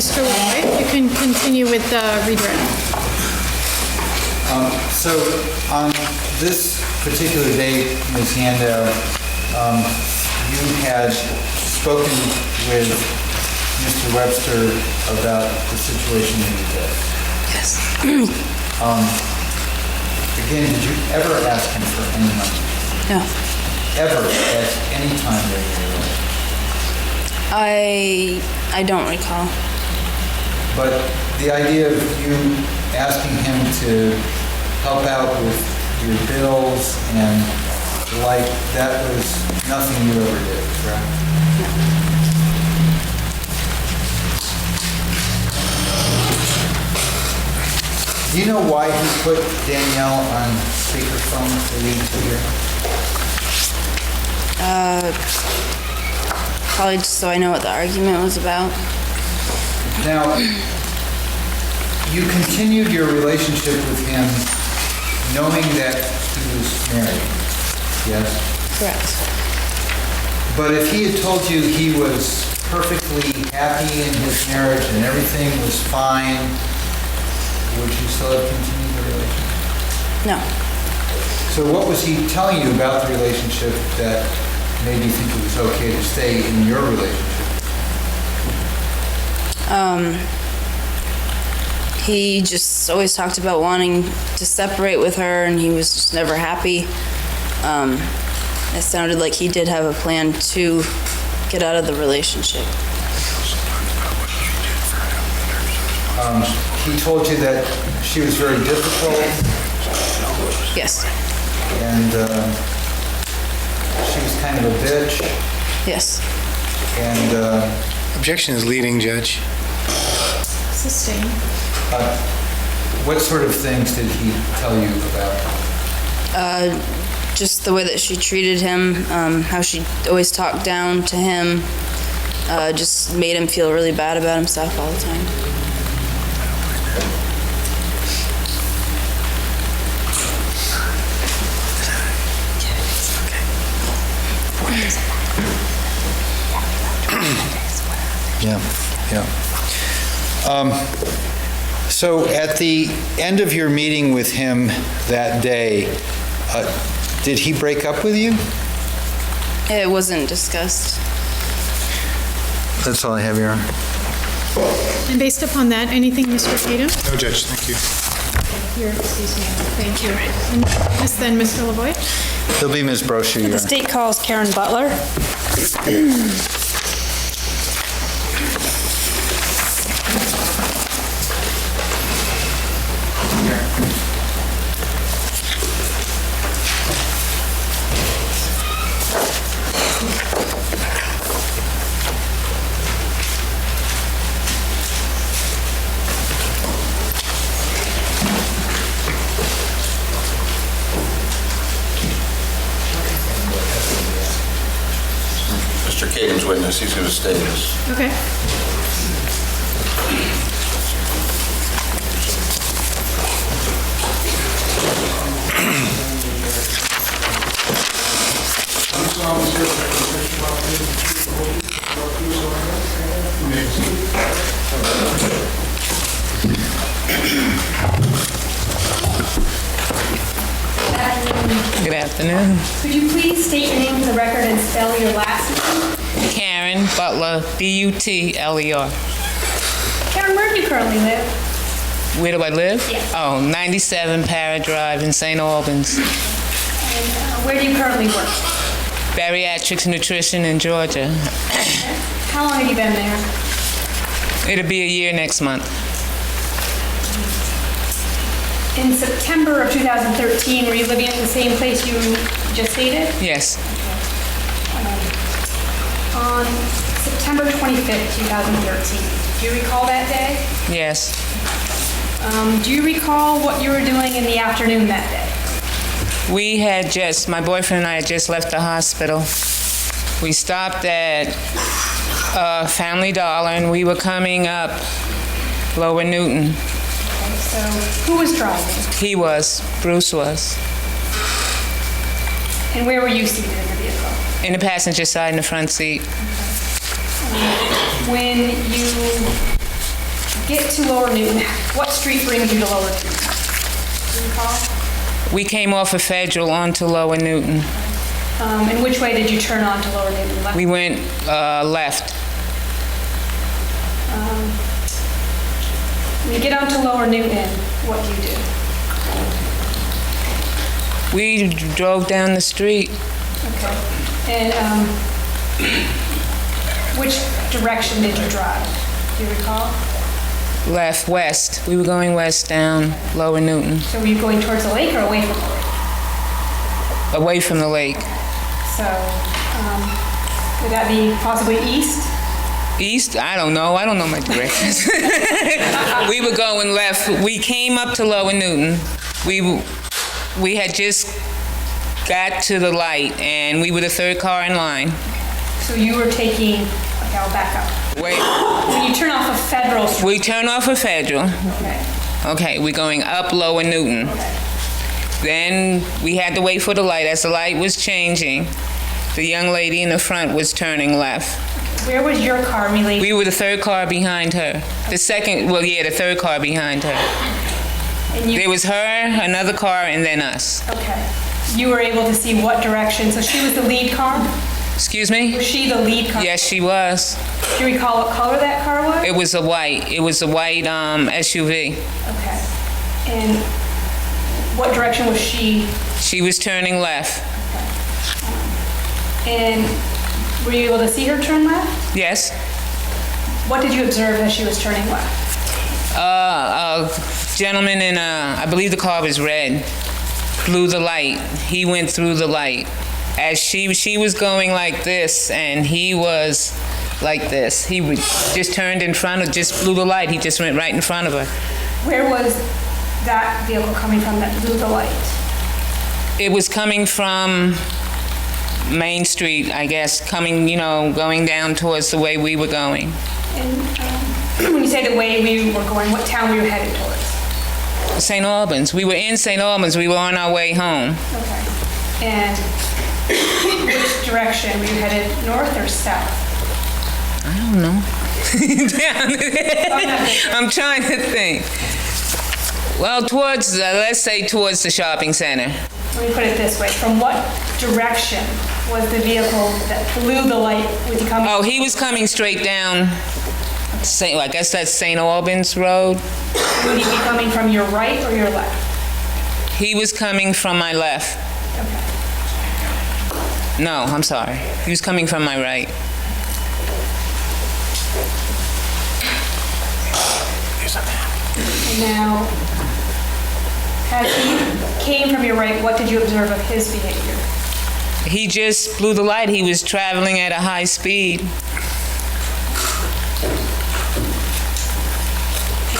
Mr. LeBoy, you can continue with the redraft. So on this particular date, Ms. Handow, you had spoken with Mr. Webster about the situation in the day. Yes. Again, did you ever ask him for any money? No. Ever at any time during your relationship? I don't recall. But the idea of you asking him to help out with your bills and like that was nothing you ever did, correct? Do you know why he put Danielle on speakerphone for you to hear? Probably just so I know what the argument was about. Now, you continued your relationship with him knowing that he was married, yes? Correct. But if he had told you he was perfectly happy in his marriage and everything was fine, would you still have continued the relationship? No. So what was he telling you about the relationship that made you think it was okay to stay in your relationship? He just always talked about wanting to separate with her, and he was just never happy. It sounded like he did have a plan to get out of the relationship. He told you that she was very difficult Yes. and she was kind of a bitch Yes. and Objection is leading, Judge. Sustained. what sort of things did he tell you about? Just the way that she treated him, how she always talked down to him, just made him feel really bad about himself all the time. Yeah. So at the end of your meeting with him that day, did he break up with you? It wasn't discussed. That's all I have, Your Honor. And based upon that, anything, Mr. Tatum? No, Judge, thank you. Here, excuse me. Thank you. And this then, Mr. LeBoy? It'll be Ms. Brochu, Your The Honor. state calls Karen Butler. Mr. Caden's witness, he's going to stay this. Okay. Good afternoon. Could you please state your name for the record and spell your last name? Karen Butler, B-U-T-L-E-R. Karen, where do you currently live? Where do I live? Yes. Oh, 97 Para Drive in St. Albans. And where do you currently work? Bariatrics Nutrition in Georgia. How long have you been there? It'll be a year next month. In September of 2013, were you living in the same place you just stated? Yes. On September 25th, 2013. Do you recall that day? Yes. Do you recall what you were doing in the afternoon that day? My boyfriend and I had just left the hospital. We stopped at Family Dollar and we were coming up Lower Newton. Okay, so who was driving? He was, Bruce was, And where were you seated in the vehicle? in the passenger side in the front seat. When you get to Lower Newton, what street brings you to Lower Newton? Do you recall? We came off of Federal onto Lower Newton. And which way did you turn on to Lower Newton? Left? We went left. When you get onto Lower Newton, what do you do? We drove down the street. Okay. And which direction did you drive? Do you recall? Left west. We were going west down Lower Newton, So were you going towards the lake or away from the lake? away from the lake. So would that be possibly east? East? I don't know. I don't know my directions. We were going left. We came up to Lower Newton. We had just got to the light, and we were the third car in line. So you were taking, okay, I'll back up. Wait, When you turn off of Federal Street, we turned off of Federal. okay, Okay, we're going up Lower Newton. okay. Then we had to wait for the light. As the light was changing, the young lady in the front was turning left. Where was your car related? We were the third car behind her. The third car behind her. And you, There was her, another car, and then us. okay. You were able to see what direction, so she was the lead car? Excuse me? Was she the lead car? Yes, she was. Do you recall what color that car was? It was a white SUV. Okay. And what direction was she? She was turning left. And were you able to see her turn left? Yes. What did you observe as she was turning left? A gentleman in I believe the car was red, blew the light. He went through the light. As she was going like this, and he was like this. He just turned in front of, just blew the light. He just went right in front of her. Where was that vehicle coming from that blew the light? It was coming from Main Street, I guess, going down towards the way we were going. And when you say the way we were going, what town were you headed towards? St. Albans. We were in St. Albans. We were on our way home. Okay. And which direction? Were you headed north or south? I don't know. I'm trying to think. Well, towards, let's say towards the shopping center. Let me put it this way. From what direction was the vehicle that blew the light? Was he coming? Oh, he was coming straight down, I guess that's St. Albans Road. Would he be coming from your right or your left? He was coming from my left. Okay. No, I'm sorry. He was coming from my right. And now, as he came from your right, what did you observe of his behavior? He just blew the light. He was traveling at a high speed.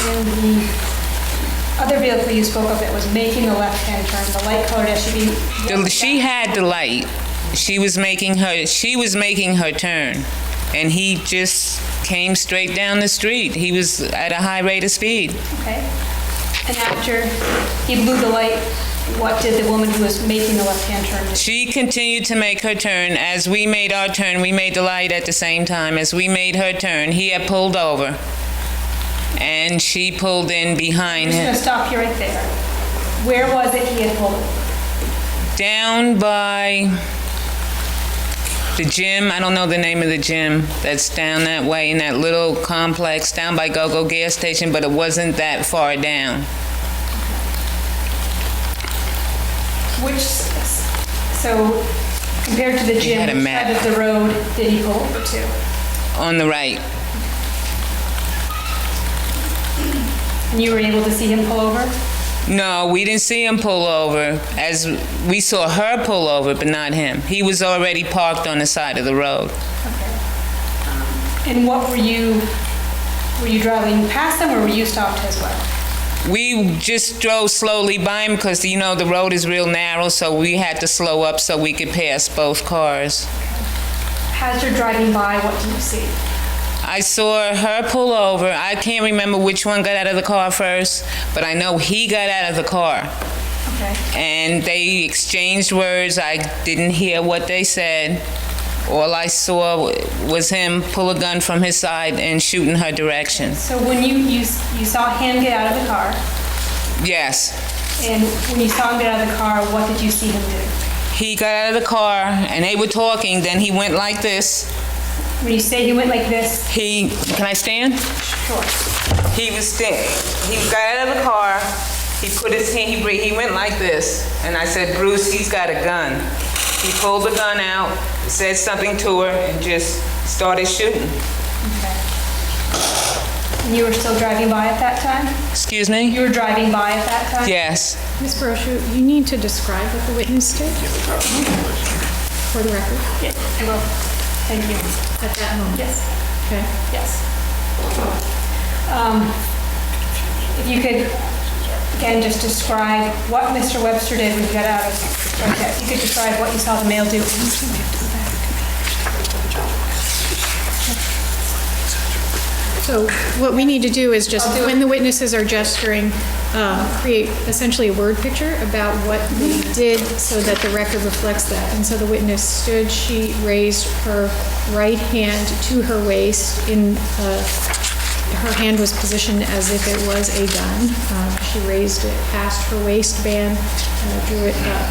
And the other vehicle you spoke of that was making a left-hand turn, the light-colored SUV. She had the light. She was making her turn, and he just came straight down the street. He was at a high rate of speed. Okay. And after he blew the light, what did the woman who was making the left-hand turn do? She continued to make her turn. As we made our turn, we made the light at the same time. As we made her turn, he had pulled over, and she pulled in behind I'm just him. going to stop you right there. Where was it he had pulled over? Down by the gym. I don't know the name of the gym that's down that way in that little complex down by Go-Go gas station, but it wasn't that far down. So compared to the gym, had a which map. side of the road did he pull over to? On the right. And you were able to see him pull over? No, we didn't see him pull over. As we saw her pull over, but not him. He was already parked on the side of the road. Okay. And what were you driving past them or were you stopped as well? We just drove slowly by him because, the road is real narrow, so we had to slow up so we could pass both cars. As you're driving by, what do you see? I saw her pull over. I can't remember which one got out of the car first, but I know he got out of the car. Okay. And they exchanged words. I didn't hear what they said. All I saw was him pull a gun from his side and shoot in her direction. So when you saw him get out of the car, Yes. and when you saw him get out of the car, what did you see him do? He got out of the car and they were talking, then he went like this. When you say he went like this, Can I stand? sure. He got out of the car, he put his hand, he went like this, and I said, Bruce, he's got a gun. He pulled the gun out, said something to her, and just started shooting. Okay. And you were still driving by at that time? Excuse me? You were driving by at that time? Yes. Ms. Brochu, you need to describe what the witness did for the record Yes, I will. Thank you. at that moment. Yes, Okay. yes. If you could, again, just describe what Mr. Webster did when he got out of, okay, if you could describe what you saw the male do. So what we need to do is just, when the witnesses are gesturing, create essentially a word picture about what they did so that the record reflects that. And so the witness stood, she raised her right hand to her waist. Her hand was positioned as if it was a gun. She raised it past her waistband, drew it up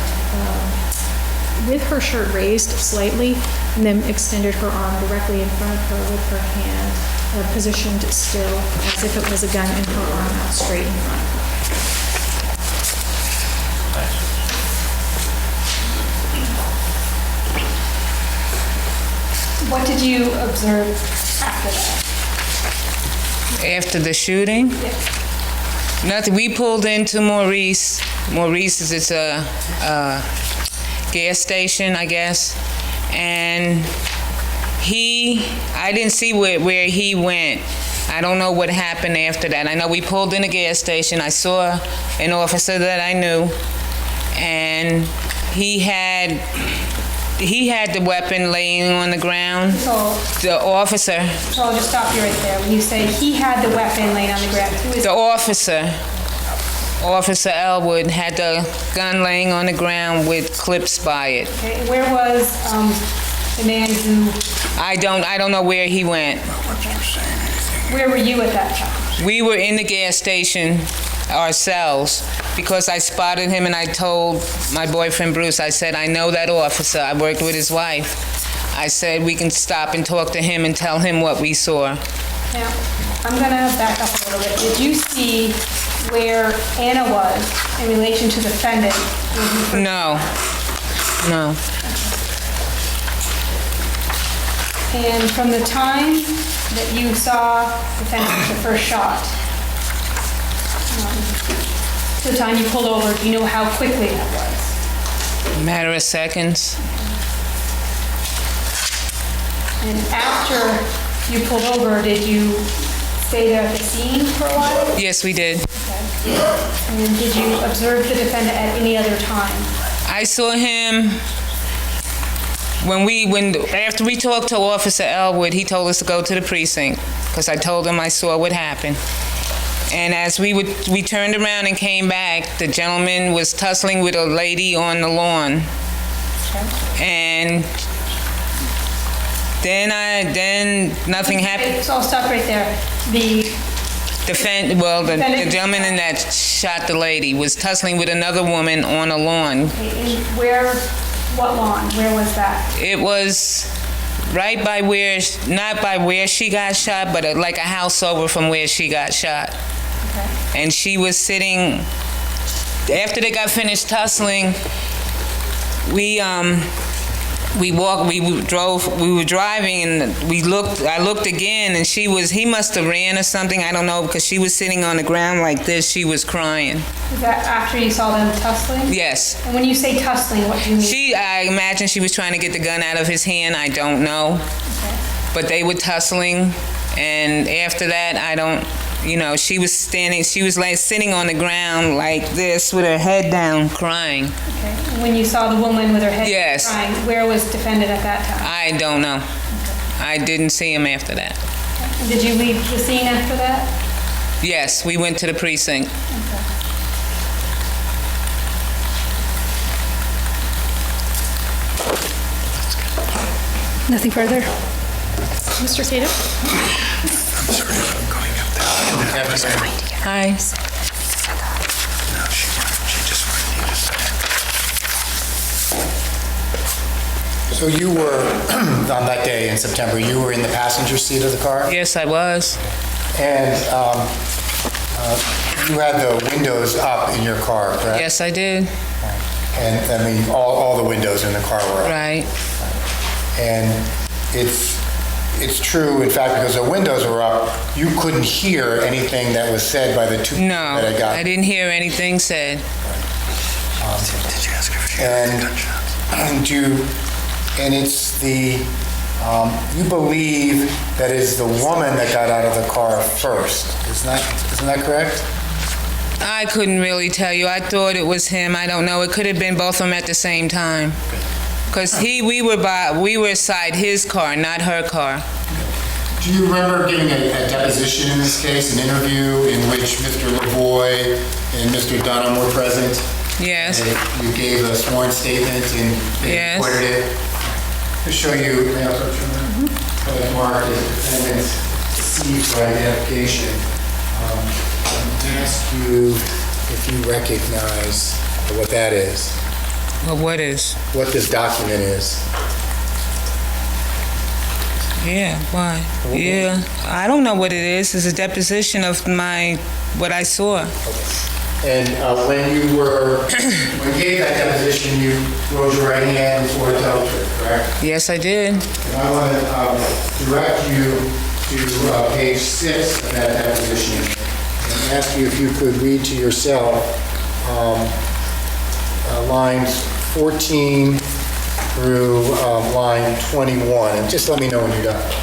with her shirt raised slightly, and then extended her arm directly in front of her with her hand positioned still as if it was a gun and her arm out straight in front of her. What did you observe after that? After the shooting? Yes. Nothing. We pulled into Maurice. Maurice is a gas station, I guess. And I didn't see where he went. I don't know what happened after that. I know we pulled in a gas station. I saw an officer that I knew, and he had the weapon laying on the ground. So, The officer, so I'll just stop you right there. When you say he had the weapon laying on the ground, who is the Officer Elwood had the gun laying on the ground with clips by it. okay, where was the man who, I don't know where he went. where were you at that time? We were in the gas station ourselves because I spotted him and I told my boyfriend Bruce, I said, I know that officer. I worked with his wife. I said, we can stop and talk to him and tell him what we saw. Now, I'm going to back up a little bit. Did you see where Anna was in relation to the defendant? No. And from the time that you saw the defendant with the first shot, to the time you pulled over, do you know how quickly that was? Matter of seconds. And after you pulled over, did you stay there at the scene for a while? Yes, we did. And did you observe the defendant at any other time? I saw him after we talked to Officer Elwood, he told us to go to the precinct because I told him I saw what happened. And as we turned around and came back, the gentleman was tussling with a lady on the lawn. And then nothing happened. So I'll stop right there. The The gentleman that shot the lady was tussling with another woman on a lawn. What lawn? Where was that? It was right by not by where she got shot, but like a house over from where she got shot. Okay. And she was sitting, after they got finished tussling, we were driving and I looked again and he must have ran or something, I don't know, because she was sitting on the ground like this, she was crying. Was that after you saw them tussling? Yes. And when you say tussling, what do you mean? I imagine she was trying to get the gun out of his hand, I don't know. Okay. But they were tussling, and after that, she was sitting on the ground like this with her head down, crying. Okay. And when you saw the woman with her head Yes. crying, where was defendant at that time? I don't know. I didn't see him after that. And did you leave the scene after that? Yes, we went to the precinct. Nothing further? Mr. Tatum? Hi. So you were, on that day in September, you were in the passenger seat of the car? Yes, I was. And you had the windows up in your car, correct? Yes, I did. And, I mean, all the windows in the car were up. Right. And it's true, in fact, because the windows were up, you couldn't hear anything that was said by the two people No, that I got. I didn't hear anything said. Did you ask if she and it's the, you believe that it's the woman that got out of the car first. Isn't that correct? I couldn't really tell you. I thought it was him. I don't know. It could have been both of them at the same time. Because we were beside his car, not her car. Do you remember giving a deposition in this case, an interview in which Mr. Lavoie and Mr. Dunham were present? Yes. And you gave a sworn statement and they Yes. recorded it? To show you, may I also show them? That marked as defendant deceived for identification. I ask you if you recognize what that is, Well, what is? what this document is. Yeah, why? Yeah, I don't know what it is. It's a deposition of what I saw. And when you gave that deposition, you rose your right hand before the television, correct? Yes, I did. And I want to direct you to page 6 of that deposition and ask you if you could read to yourself lines 14 through line 21, and just let me know when you're done.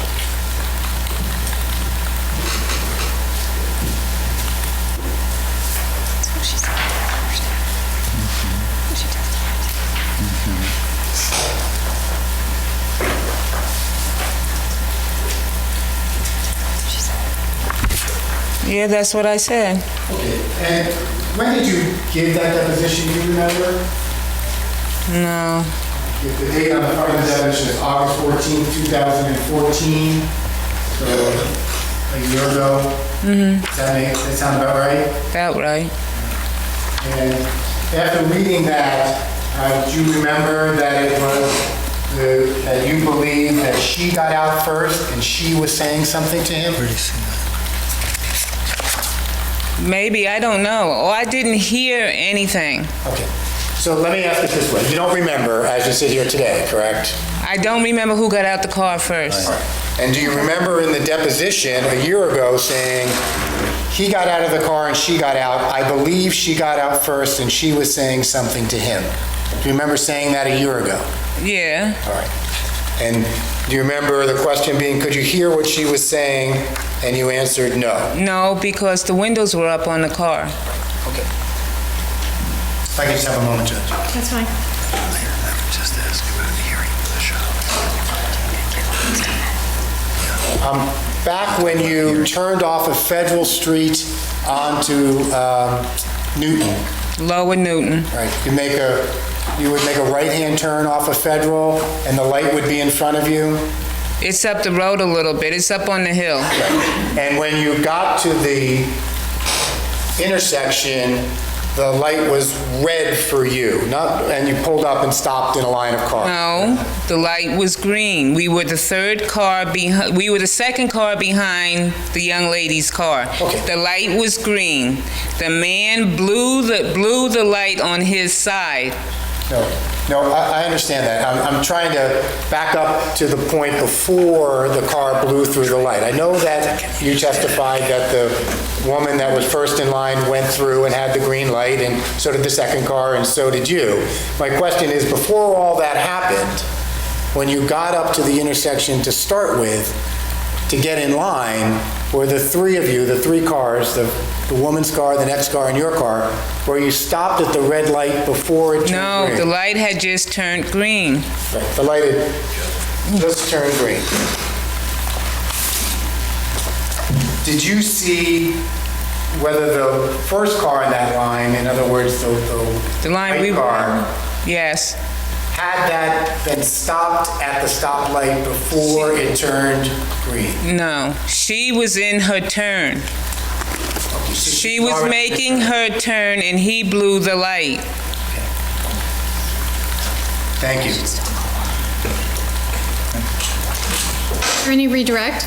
Yeah, that's what I said. Okay. And when did you give that deposition? Do you remember? No. If the date on the front of the deposition is August 14, 2014, so a year ago. Mm-hmm. Does that sound about right? About right. And after reading that, do you remember that it was that you believe that she got out first and she was saying something to him? Maybe, I don't know. Oh, I didn't hear anything. Okay. So let me ask it this way. You don't remember as you sit here today, correct? I don't remember who got out the car first. And do you remember in the deposition a year ago saying he got out of the car and she got out? I believe she got out first and she was saying something to him. Do you remember saying that a year ago? Yeah. All right. And do you remember the question being, could you hear what she was saying? And you answered no. No, because the windows were up on the car. Okay. If I could just have a moment, Judge. That's fine. Just ask about the hearing for the show. Back when you turned off of Federal Street onto Newton, Lower Newton. right, you would make a right-hand turn off of Federal and the light would be in front of you. It's up the road a little bit. It's up on the hill. And when you got to the intersection, the light was red for you, and you pulled up and stopped in a line of cars. No, the light was green. We were the we were the second car behind the young lady's car. Okay. The light was green. The man blew the light on his side. No, I understand that. I'm trying to back up to the point before the car blew through the light. I know that you testified that the woman that was first in line went through and had the green light, and so did the second car, and so did you. My question is, before all that happened, when you got up to the intersection to start with, to get in line, were the three of you, the three cars, the woman's car, the next car, and your car, where you stopped at the red light before it turned No, green? the light had just turned green. Right, the light had just turned green. Did you see whether the first car in that line, in other words, the The line white we car, Yes. had that been stopped at the stoplight before it turned green? No, she was in her turn. She was making her turn and he blew the light. Thank you. Is there any redirect?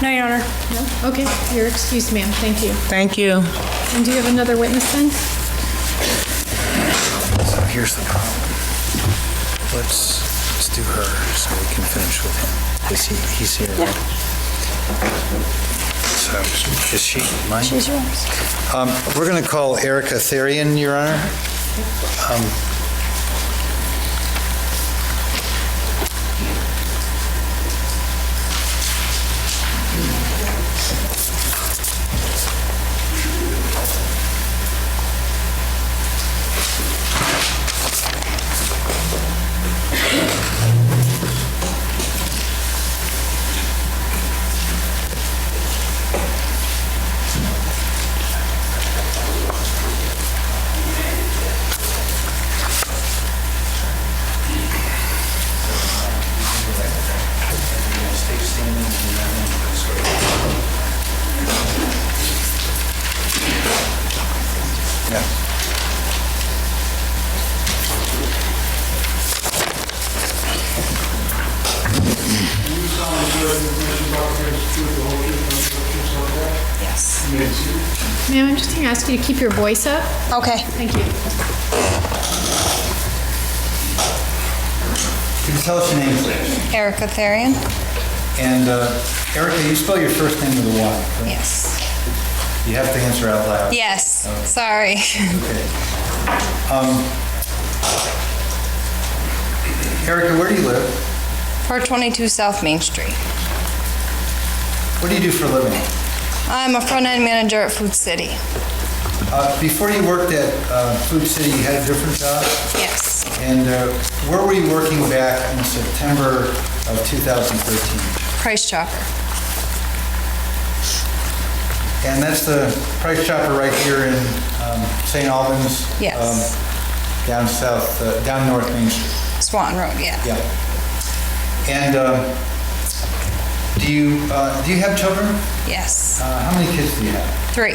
No, Your Honor. No? Okay, you're excused, ma'am. Thank you. Thank you. And do you have another witness then? So here's the problem. Let's do her so we can finish with him. He's here, right? So, is she mine? She's yours. We're going to call Erica Therian, Your Honor. Ma'am, I'm just going to ask you to keep your voice up. Okay. Thank you. Can you tell us your name, please? Erica Therian? And Erica, you spell your first name with a Y, correct? Yes. You have to answer out loud. Yes, sorry. Okay. Erica, where do you live? 422 South Main Street. What do you do for a living? I'm a front-end manager at Food City. Before you worked at Food City, you had a different job? Yes. And where were you working back in September of 2013? Price Chopper. And that's the Price Chopper right here in St. Albans? Yes. Down south, down North Main Street? Swan Road, yeah. Yeah. And do you have children? Yes. How many kids do you have? 3.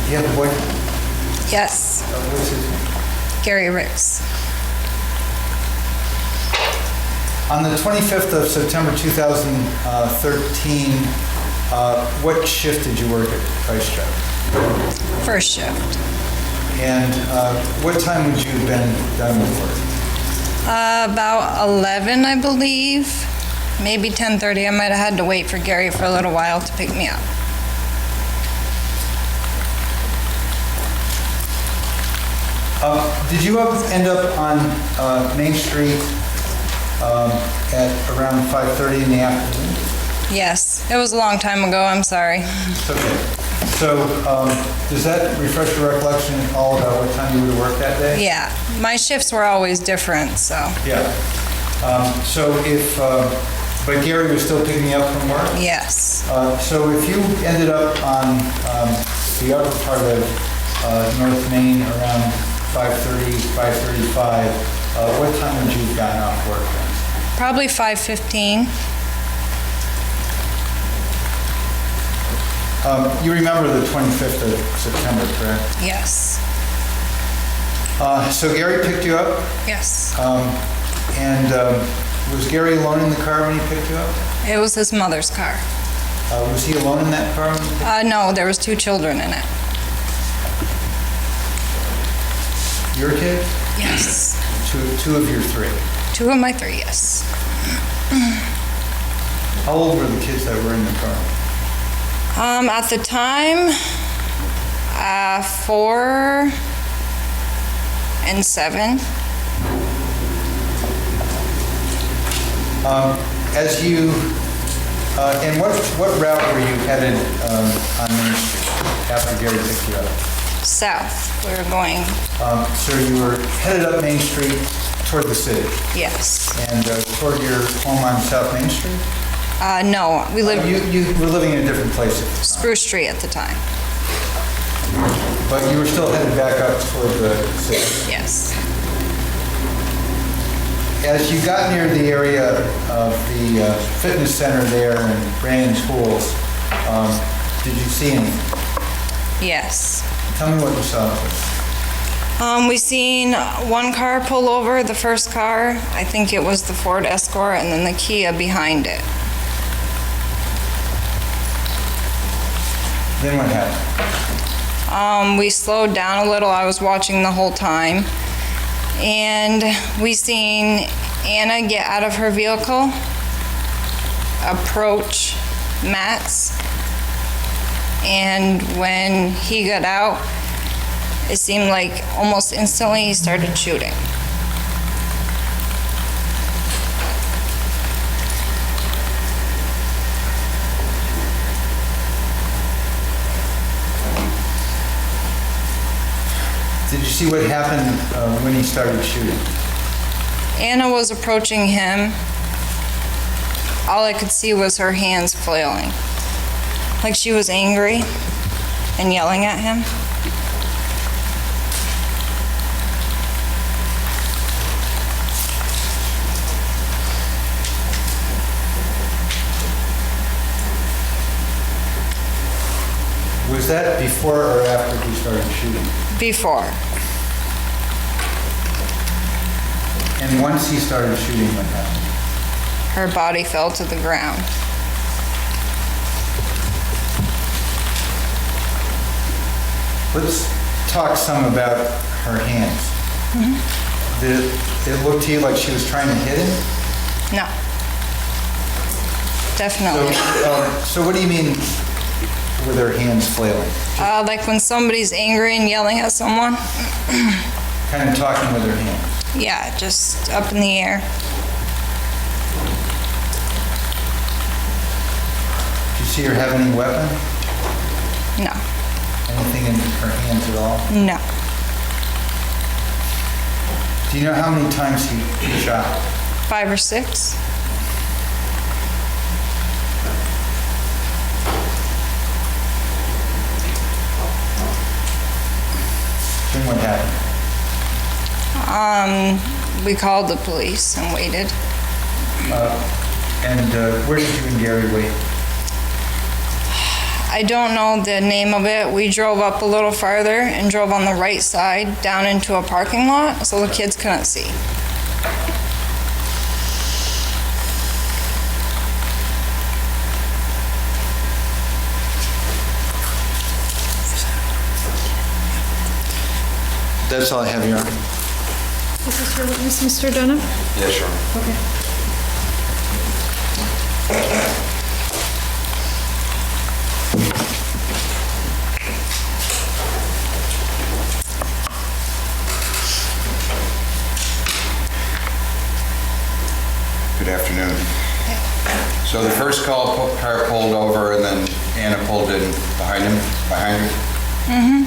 Do you have a boyfriend? Yes. What's his name? Gary Ricks. On the 25th of September 2013, what shift did you work at Price Chopper? First shift. And what time would you have been done with work? About 11, I believe. Maybe 10:30. I might have had to wait for Gary for a little while to pick me up. Did you end up on Main Street at around 5:30 in the afternoon? Yes. It was a long time ago. I'm sorry. It's okay. So does that refresh your recollection at all about what time you would have worked that day? Yeah. My shifts were always different, so. Yeah. But Gary was still picking you up from work? Yes. So if you ended up on the upper part of North Main around 5:30, 5:35, what time would you have gotten off work then? Probably 5:15. You remember the 25th of September, correct? Yes. So Gary picked you up, Yes. and was Gary alone in the car when he picked you up? It was his mother's car. Was he alone in that car? When he picked No, there was 2 children in it. Your kid? Yes. Two of your 3. 2 of my 3, yes. How old were the kids that were in the car? At the time, 4 and 7. As you, and what route were you headed on Main Street after Gary picked you up? South. We were going, So you were headed up Main Street toward the city yes. and toward your home on South Main Street? No, we lived You were living in a different place at the time. Spruce Street at the time. But you were still headed back up toward the city. Yes. As you got near the area of the fitness center there and Brandon's pools, did you see anything? Yes. Tell me what you saw, please. We seen one car pull over, the first car. I think it was the Ford Escort, and then the Kia behind it. Then what happened? We slowed down a little. I was watching the whole time. And we seen Anna get out of her vehicle, approach Matt's. And when he got out, it seemed like almost instantly he started shooting. Did you see what happened when he started shooting? Anna was approaching him. All I could see was her hands flailing, like she was angry and yelling at him. Was that before or after he started shooting? Before. And once he started shooting, what happened? Her body fell to the ground. Let's talk some about her hands. Did it look to you like she was trying to hit him? No. Definitely. So what do you mean with her hands flailing? Like when somebody's angry and yelling at someone. Kind of talking with her hands. Yeah, just up in the air. Did you see her have any weapon? No. Anything in her hands at all? No. Do you know how many times he shot? 5 or 6. Then what happened? We called the police and waited. And where did you and Gary wait? I don't know the name of it. We drove up a little farther and drove on the right side down into a parking lot so the kids couldn't see. That's all I have, Your Honor. Is this your witness, Mr. Dunham? Yeah, sure. Okay. Good afternoon. So the first car pulled over, and then Anna pulled in behind her? Mm-hmm.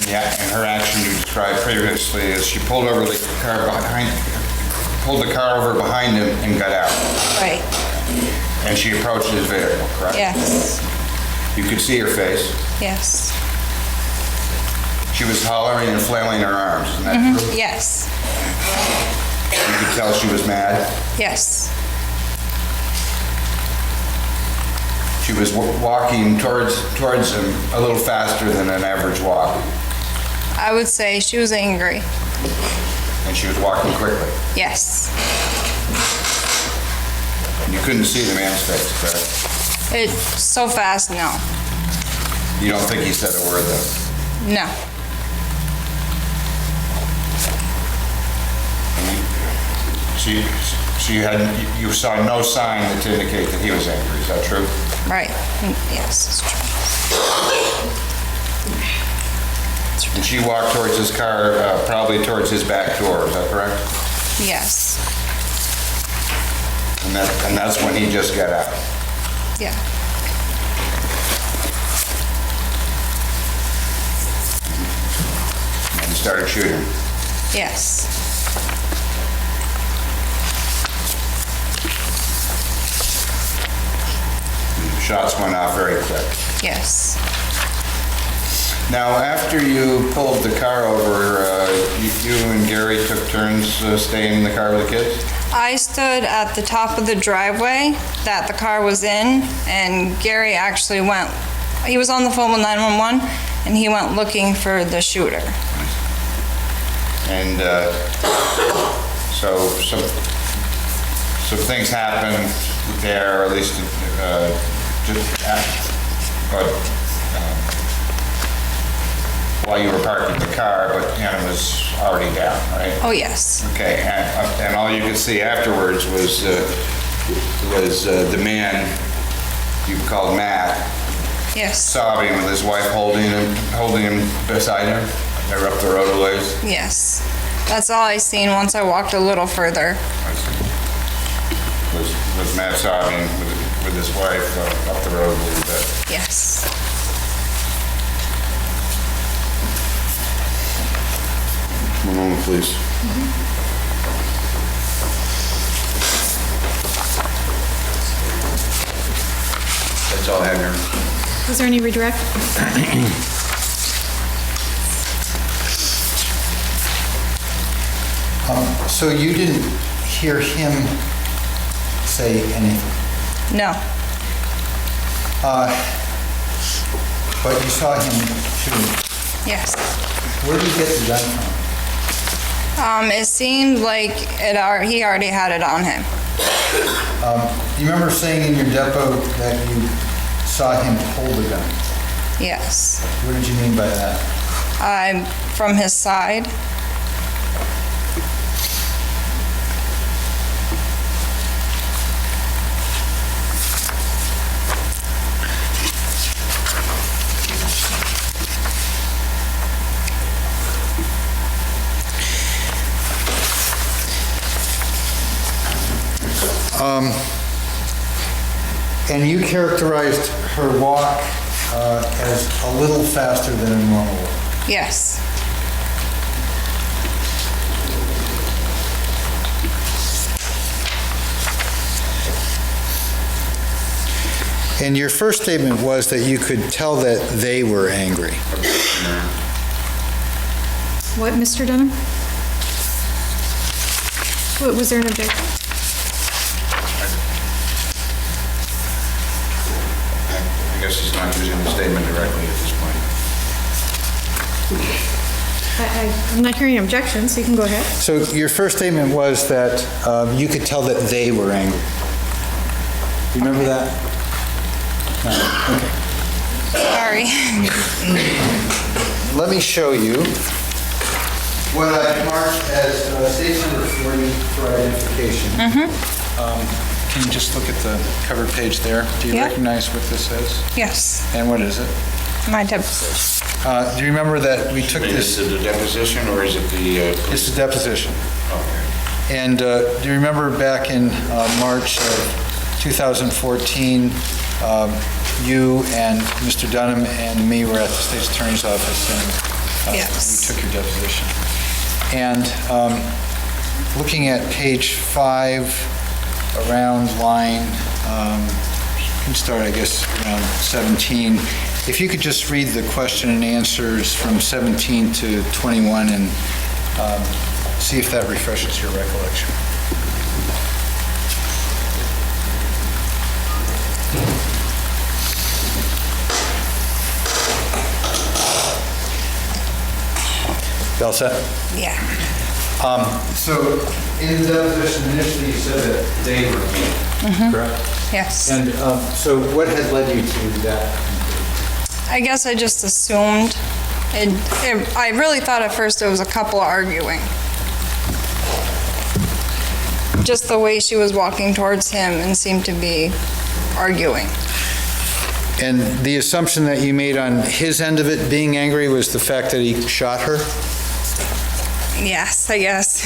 And her action you described previously is she pulled over the car over behind him and got out. Right. And she approached his vehicle, correct? Yes. You could see her face. Yes. She was hollering and flailing her arms, isn't that true? Yes. You could tell she was mad. Yes. She was walking towards him a little faster than an average walk, I would say she was angry. and she was walking quickly. Yes. And you couldn't see the man's face, correct? It's so fast, no. You don't think he said a word, though? No. You saw no sign to indicate that he was angry, is that true? Right. Yes, it's true. And she walked towards his car, probably towards his back door, is that correct? Yes. And that's when he just got out. Yeah. And he started shooting. Yes. shots went off very quick. Yes. Now, after you pulled the car over, you and Gary took turns staying in the car with the kids? I stood at the top of the driveway that the car was in, and Gary actually he was on the phone with 911, and he went looking for the shooter. And so some things happened there, or at least while you were parking the car, but Anna was already down, right? Oh, yes. Okay, and all you could see afterwards was the man you called Matt Yes. sobbing with his wife holding him beside him. They were up the road a ways. Yes. That's all I seen once I walked a little further. Was Matt sobbing with his wife up the road a little bit. Yes. One moment, please. That's all I have here. Was there any redirect? So you didn't hear him say anything, No. but you saw him shooting. Yes. Where did he get the gun from? It seemed like he already had it on him. Do you remember saying in your depot that you saw him hold the gun? Yes. What did you mean by that? From his side. And you characterized her walk as a little faster than a normal walk. Yes. And your first statement was that you could tell that they were angry. What, Mr. Dunham? What, was there an objection? I guess he's not using the statement directly at this point. I'm not hearing objections, so you can go ahead. So your first statement was that you could tell that they were angry. Do you remember that? No. Okay. Sorry. Let me show you what I marked as stage number 40 for identification. Can you just look at the cover page there? Do you Yeah. recognize what this is? Yes. And what is it? My deposition. Do you remember that we took Is this? it the deposition or is it the? It's a deposition. Okay. And do you remember back in March of 2014, you and Mr. Dunham and me were at the state's attorney's office and Yes. we took your deposition. And looking at page 5, around line, you can start, I guess, around 17. If you could just read the question and answers from 17 to 21 and see if that refreshes your recollection. You all set? Yeah. So in the deposition initially, you said that they were correct? Yes. And so what has led you to that? I guess I just assumed. I really thought at first it was a couple arguing. Just the way she was walking towards him and seemed to be arguing. And the assumption that you made on his end of it being angry was the fact that he shot her? Yes, I guess.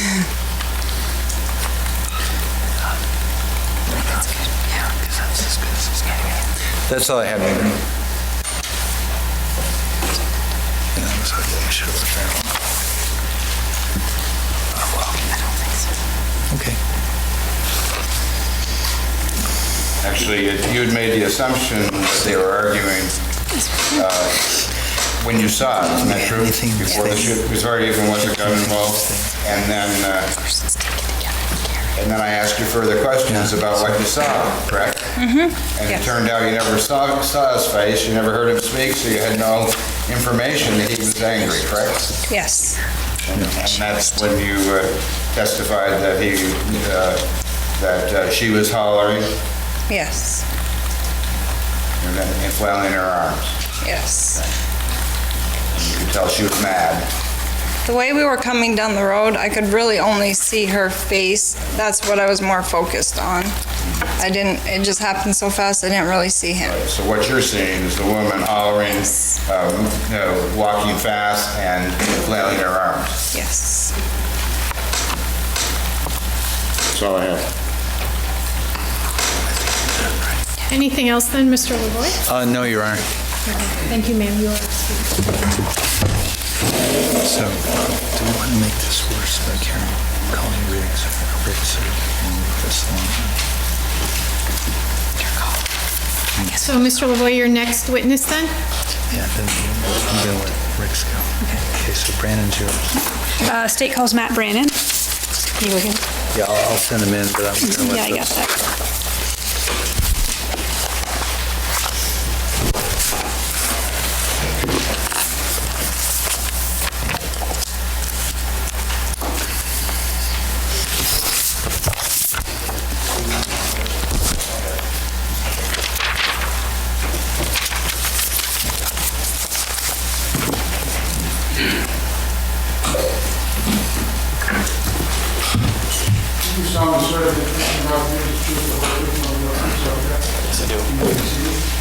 That's all I have, Adrian. Okay. Actually, you had made the assumption that they were arguing when you saw it, isn't that true? Before the shoot, before there even was a gun involved? And then I asked you further questions about what you saw, correct? Mm-hmm. And it turned out you never saw his face, you never heard him speak, so you had no information that he was angry, correct? Yes. And that's when you testified that that she was hollering Yes. and flailing her arms. Yes. You could tell she was mad. The way we were coming down the road, I could really only see her face. That's what I was more focused on. It just happened so fast, I didn't really see him. So what you're seeing is the woman hollering, walking fast and flailing her arms. Yes. That's all I have. Anything else then, Mr. Lavoy? No, Your Honor. Thank you, ma'am. You are excused. So, do we want to make this worse by calling Riggs and move this along? So, Mr. Lavoy, your next witness then? Yeah, then I'm going to let Riggs go. Okay, so Brandon's yours. State calls Matt Brannon. You looking? Yeah, I'll send him in, but I'm going to let Yeah, I got that.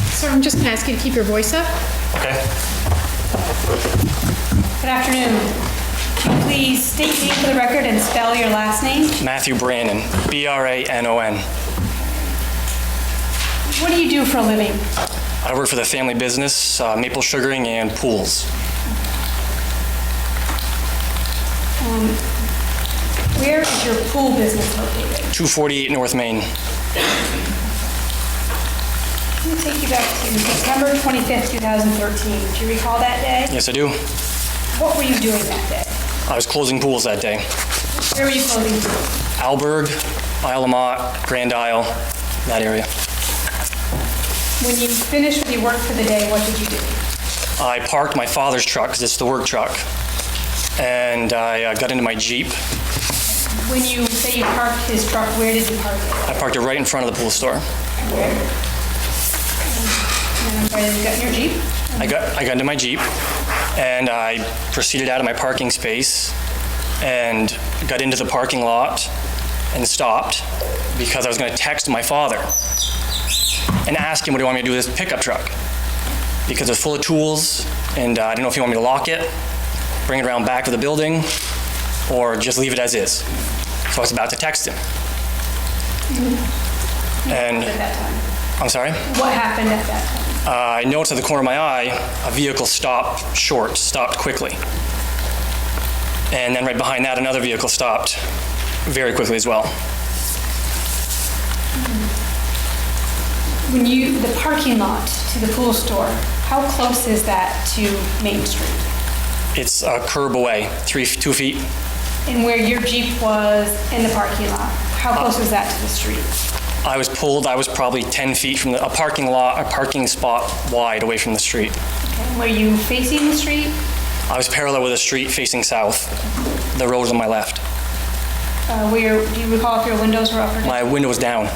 Sir, I'm just going to ask you to keep your voice up. Okay. Good afternoon. Could you please state your name for the record and spell your last name? Matthew Brannon, B-R-A-N-O-N. What do you do for a living? I work for the family business, maple sugaring and pools. Where is your pool business located? 248 North Main. Let me take you back to September 25th, 2013. Do you recall that day? Yes, I do. What were you doing that day? I was closing pools that day. Where were you closing pools? Alberg, Isle of Mott, Grand Isle, that area. When you finished with your work for the day, what did you do? I parked my father's truck, because it's the work truck, and I got into my Jeep. When you say you parked his truck, where did you park it? I parked it right in front of the pool store. Where? And I'm sorry, you got in your Jeep? I got into my Jeep, and I proceeded out of my parking space and got into the parking lot and stopped because I was going to text my father and ask him what he wanted me to do with this pickup truck because it's full of tools, and I didn't know if he wanted me to lock it, bring it around back to the building, or just leave it as is. So I was about to text him. And At that time? I'm sorry? What happened at that time? I noticed at the corner of my eye, a vehicle stopped quickly. And then right behind that, another vehicle stopped very quickly as well. The parking lot to the pool store, how close is that to Main Street? It's a curb away, 2 feet. And where your Jeep was in the parking lot, how close was that to the street? I was probably 10 feet from a parking spot wide away from the street. Okay. Were you facing the street? I was parallel with the street facing south. The road was on my left. Do you recall if your windows were up or down? My window was down.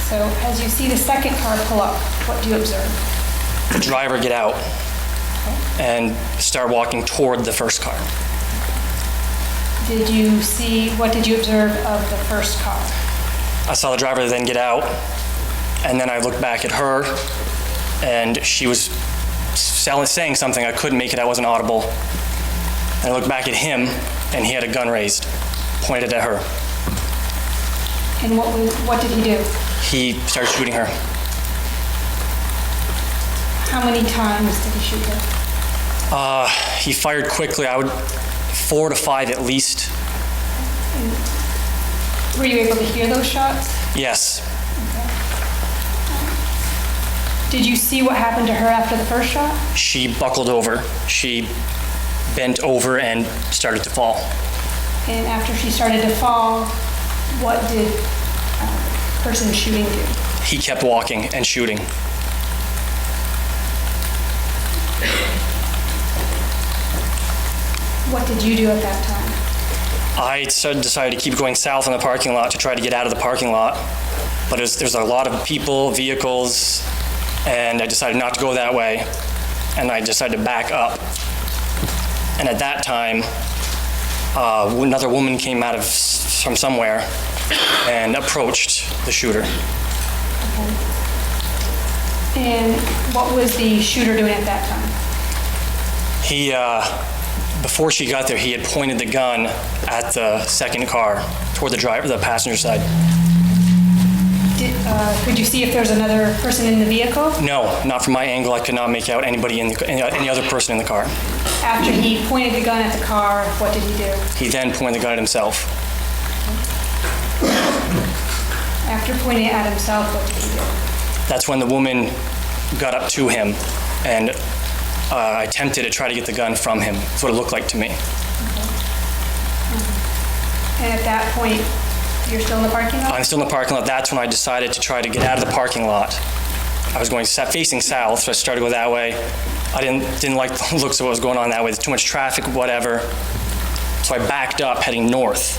So as you see the second car pull up, what do you observe? The driver get out and start walking toward the first car. What did you observe of the first car? I saw the driver then get out, and then I looked back at her, and she was saying something. I couldn't make it. I wasn't audible. I looked back at him, and he had a gun raised, pointed at her. And what did he do? He started shooting her. How many times did he shoot her? He fired quickly. 4 to 5 at least. Were you able to hear those shots? Yes. Okay. Did you see what happened to her after the first shot? She buckled over. She bent over and started to fall. And after she started to fall, what did the person shooting do? He kept walking and shooting. What did you do at that time? I decided to keep going south in the parking lot to try to get out of the parking lot. But there's a lot of people, vehicles, and I decided not to go that way. And I decided to back up. And at that time, another woman came out from somewhere and approached the shooter. And what was the shooter doing at that time? He, before she got there, he had pointed the gun at the second car toward the passenger side. Could you see if there was another person in the vehicle? No, not from my angle. I could not make out anybody any other person in the car. After he pointed the gun at the car, what did he do? He then pointed the gun at himself. After pointing it at himself, what did he do? That's when the woman got up to him and attempted to try to get the gun from him. That's what it looked like to me. And at that point, you're still in the parking lot? I'm still in the parking lot. That's when I decided to try to get out of the parking lot. I was going facing south, so I started to go that way. I didn't like the looks of what was going on that way. There's too much traffic, whatever. So I backed up, heading north.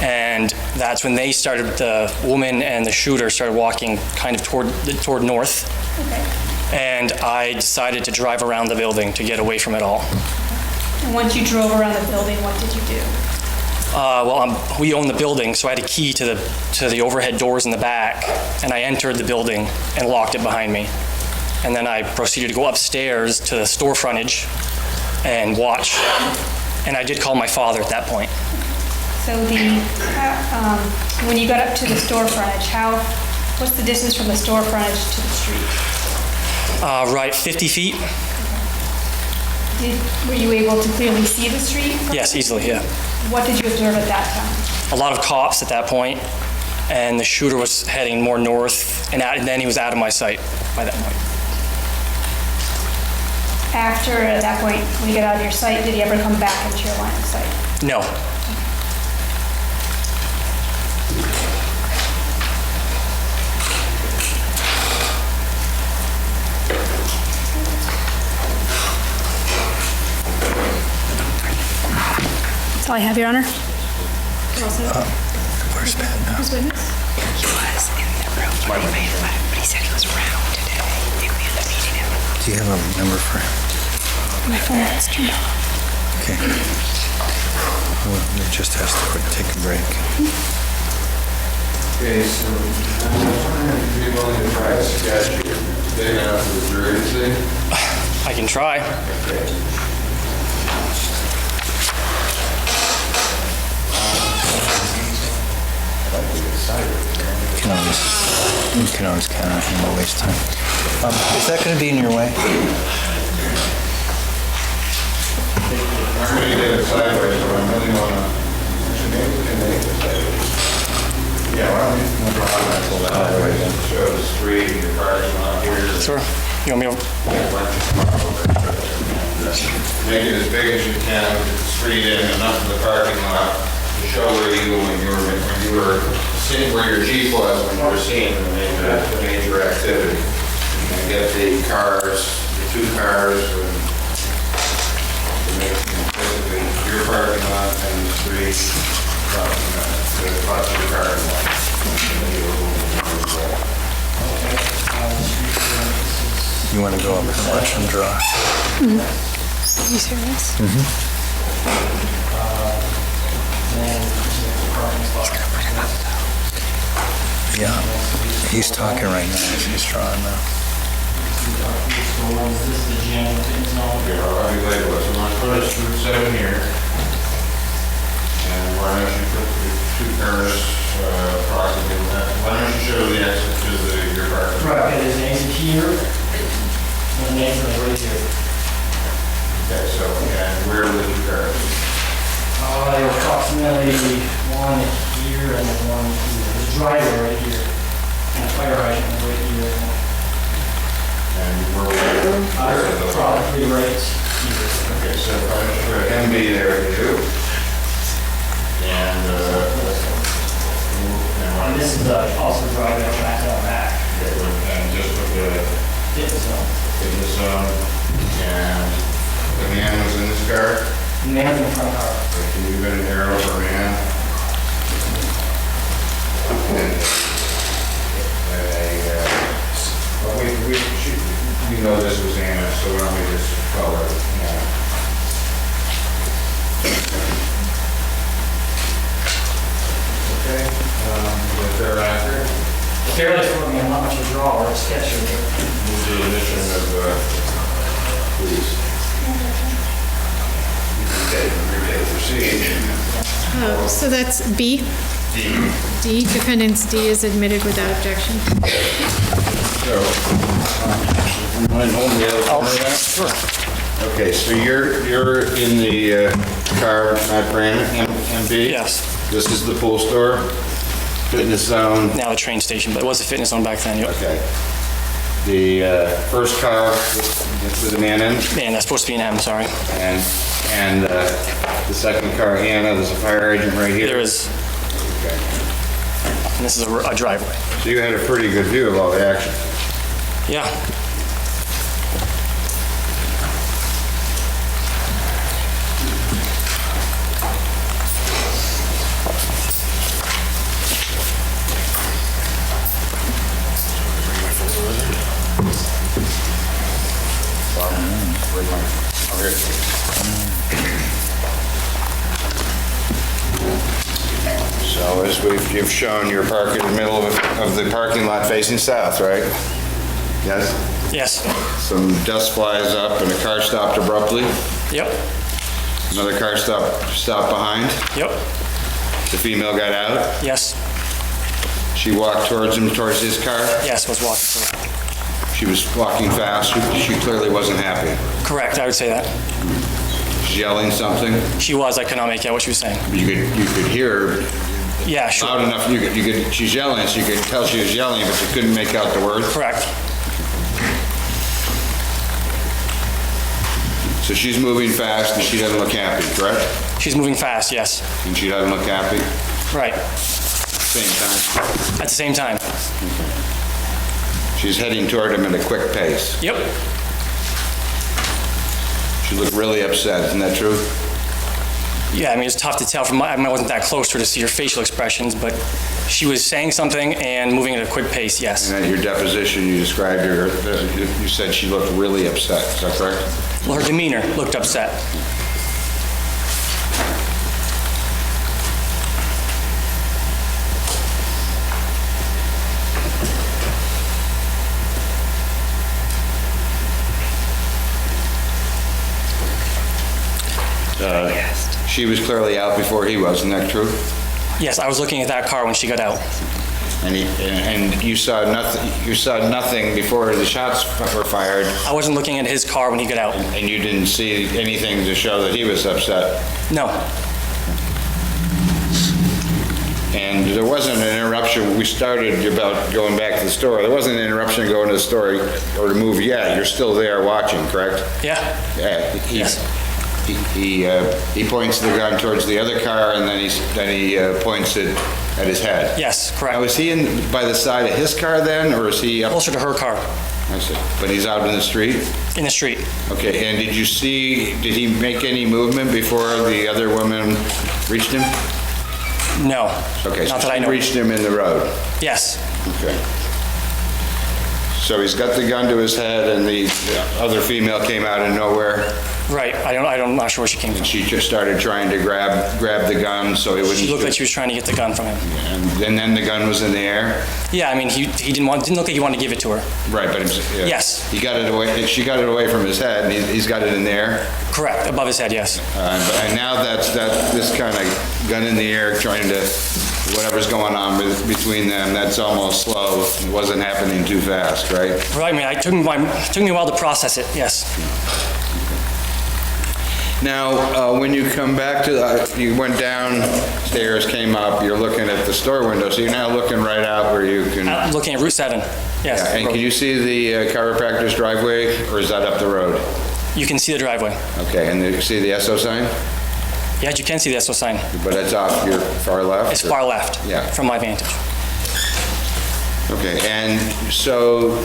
And that's when they started, the woman and the shooter started walking kind of toward north. Okay. And I decided to drive around the building to get away from it all. And once you drove around the building, what did you do? We own the building, so I had a key to the overhead doors in the back, and I entered the building and locked it behind me. And then I proceeded to go upstairs to the store frontage and watch. And I did call my father at that point. So when you got up to the store frontage, what's the distance from the store frontage to the street? Right, 50 feet? Were you able to clearly see the street? Yes, easily, yeah. What did you observe at that time? A lot of cops at that point, and the shooter was heading more north, and then he was out of my sight by that point. After that point, when you got out of your sight, did he ever come back into your line of sight? No. That's all I have, Your Honor. Where's Pat now? Who's witness? He was in the room, but he said he was around today. We ended up meeting him. Do you have a number for him? My phone is turned off. Okay. We'll just ask the court to take a break. Okay, so I'm wondering if you'd be willing to try to sketch your data out for the jury to see? I can try. You can always count on him to waste time. Is that going to be in your way? I'm going to get it sideways, so I'm really want to... Yeah, why don't we pull that out right then? Show the street and your parking lot here. Sure. You want me to? Make it as big as you can, with the street in, enough of the parking lot to show where you were sitting, where your Jeep was when you were seeing the major activity. And get the cars, the two cars, and to make basically your parking lot and the street, the parking lot. You want to go up and watch him draw? You serious? Yeah. He's talking right now as he's drawing now. Okay, I'll be labeled. So I'm going to put us through 7 here. And why don't you put the two cars approximately that? Why don't you show the exit to your parking lot? Right, okay, there's an exit here, and an exit right here. Okay, so, and where are the two cars? They're approximately one here and then one here. There's a driveway right here, and a fire hydrant right here. And you were with him? Probably right. Okay, so for MB there too. And, And this is also driving up back out back. and just with the Fitness zone. fitness zone, and the man was in this car? Man in the front car. Can you get an arrow for man? And well, we know this was Anna, so why don't we just call her Anna? Okay, was there after? Fairly for me, I'm not much of a drawer or a sketcher. Move the admission of, please. You can proceed. So that's B. D. D, defendant's D is admitted without objection. So, you mind holding the other corner of that? Sure. Okay, so you're in the car, Matt Brandon, MB? Yes. This is the pool store, fitness zone. Now the train station, but it was a fitness zone back then. Yep. Okay. The first car with an N in, Man, that's supposed to be an M, sorry. and the second car, Anna, there's a fire agent right here. There is, Okay. and this is a driveway. So you had a pretty good view of all the action. Yeah. So as you've shown, you're parked in the middle of the parking lot facing south, right? Yes? Yes. Some dust flies up and a car stopped abruptly. Yep. Another car stopped behind. Yep. The female got out. Yes. She walked towards him, towards his car. Yes, was walking through. She was walking fast. She clearly wasn't happy. Correct, I would say that. She's yelling something. She was, I could not make out what she was saying. You could hear her Yeah, sure. loud enough. She's yelling, so you could tell she was yelling, but you couldn't make out the words. Correct. So she's moving fast and she doesn't look happy, correct? She's moving fast, yes. And she doesn't look happy? Right. Same time. At the same time. She's heading toward him at a quick pace. Yep. She looked really upset, isn't that true? Yeah, I mean, it's tough to tell from I wasn't that close to her to see her facial expressions, but she was saying something and moving at a quick pace, yes. And at your deposition, you described her, you said she looked really upset, is that correct? Well, her demeanor looked upset. She was clearly out before he was, isn't that true? Yes, I was looking at that car when she got out. And you saw nothing before the shots were fired, I wasn't looking at his car when he got out. and you didn't see anything to show that he was upset. No. And there wasn't an interruption. We started about going back to the store. There wasn't an interruption going to the store or to move yet. You're still there watching, correct? Yeah. Yeah. Yes. He points the gun towards the other car, and then he points it at his head. Yes, Now, correct. is he by the side of his car then, or is he up? Closer to her car, I see. But he's out in the street? in the street. Okay, and did he make any movement before the other woman reached him? No. Okay, so Not that I she know. reached him in the road. Yes. Okay. So he's got the gun to his head, and the other female came out of nowhere, Right. I'm not sure where she came from. and she just started trying to grab the gun so he wouldn't She looked shoot. like she was trying to get the gun from him. And then the gun was in the air? Yeah, I mean, he didn't look like he wanted to give it to her. Right, but yeah. Yes. He got it away, she got it away from his head, and he's got it in the air? Correct, above his head, yes. And now this kind of gun in the air, trying to, whatever's going on between them, that's almost slow. It wasn't happening too fast, right? Right, I mean, it took me a while to process it, yes. Now, when you come back to, you went downstairs, came up, you're looking at the store window, so you're now looking right out where you can... I'm looking at Route 7, yes. And can you see the chiropractor's driveway, or is that up the road? You can see the driveway. Okay, and you see the SO sign? Yes, you can see the SO sign. But it's off your far left? It's far left, Yeah. from my vantage. Okay, and so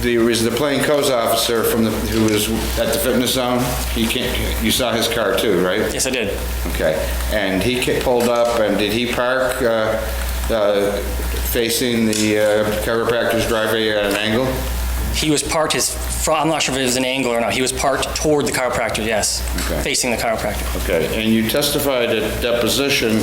there was the plain clothes officer who was at the fitness zone? You saw his car too, right? Yes, I did. Okay, and he pulled up, and did he park facing the chiropractor's driveway at an angle? He was parked I'm not sure if it was an angle or not. He was parked toward the chiropractor, yes, Okay. facing the chiropractor. Okay, and you testified at deposition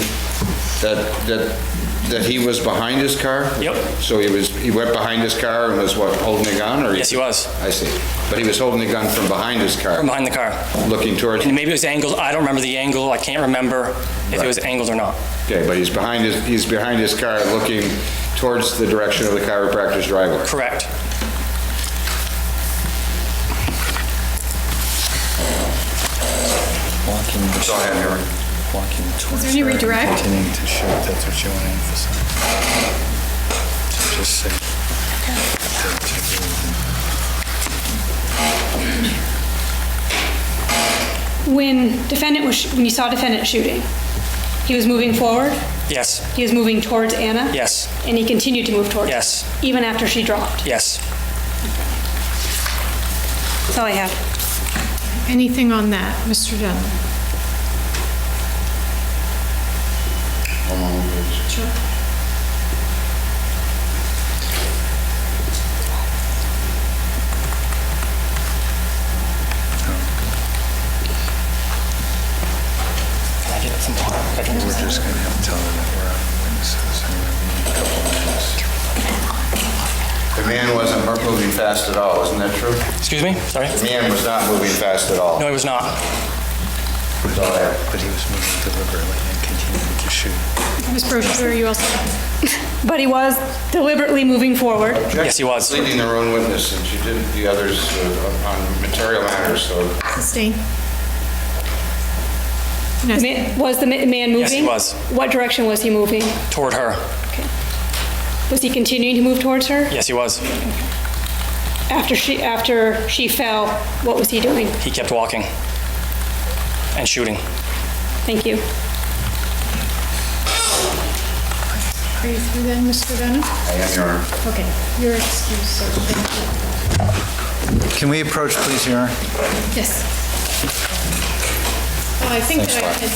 that he was behind his car? Yep. So he went behind his car and was what, holding a gun, or? Yes, he was. I see. But he was holding a gun from behind his car? From behind the car. Looking towards? And maybe it was angled. I don't remember the angle. I can't remember if it was angled or not. Okay, but he's behind his car looking towards the direction of the chiropractor's driveway? Correct. Walking. Go ahead, Henry. Walking towards there any her and redirect? Continuing to shoot, that's what you want to emphasize. Just say. When you saw defendant shooting, he was moving forward? Yes, He was moving towards Anna? yes, And he continued to move towards her? yes, Even after she dropped? yes. That's all I have. Anything on that, Mr. Dunn? Sure. Can I get some water? We're just going to have to tell them that we're out of witnesses and we need a couple minutes. The man wasn't moving fast at all, isn't that true? Excuse me? Sorry? The man was not moving fast at all. No, he was not. That's all I have. But he was moving deliberately and continuing to shoot. Ms. Brochus, are you also? But he was deliberately moving forward. Yes, he was. Leading their own witness, and she did the others on material matters, so... Sustain. Was the man moving? Yes, he was. What direction was he moving? Toward her. Okay. Was he continuing to move towards her? Yes, he was. After she fell, what was he doing? He kept walking and shooting. Thank you. Are you through then, Mr. Dunham? I am, Your Honor. Okay, you're excused, sir. Thank you. Can we approach, please, Your Honor? Yes. Well, I think that I had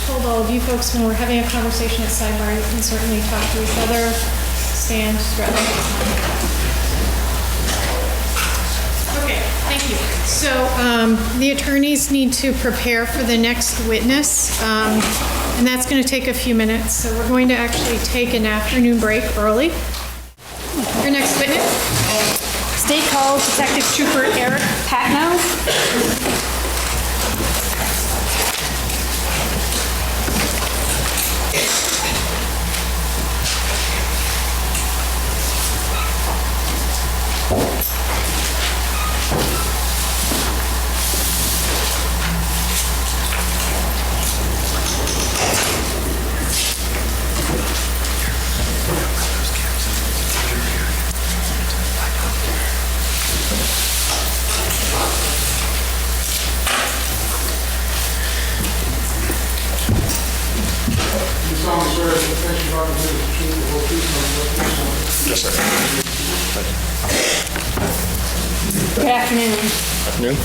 told all of you folks when we're having a conversation at sidebar, you can certainly talk to each other, stand, stretch. Okay, thank you. So the attorneys need to prepare for the next witness, and that's going to take a few minutes. So we're going to actually take an afternoon break early. Your next witness? State called Detective Trooper Eric Patno. Yes, sir. Good afternoon. Afternoon.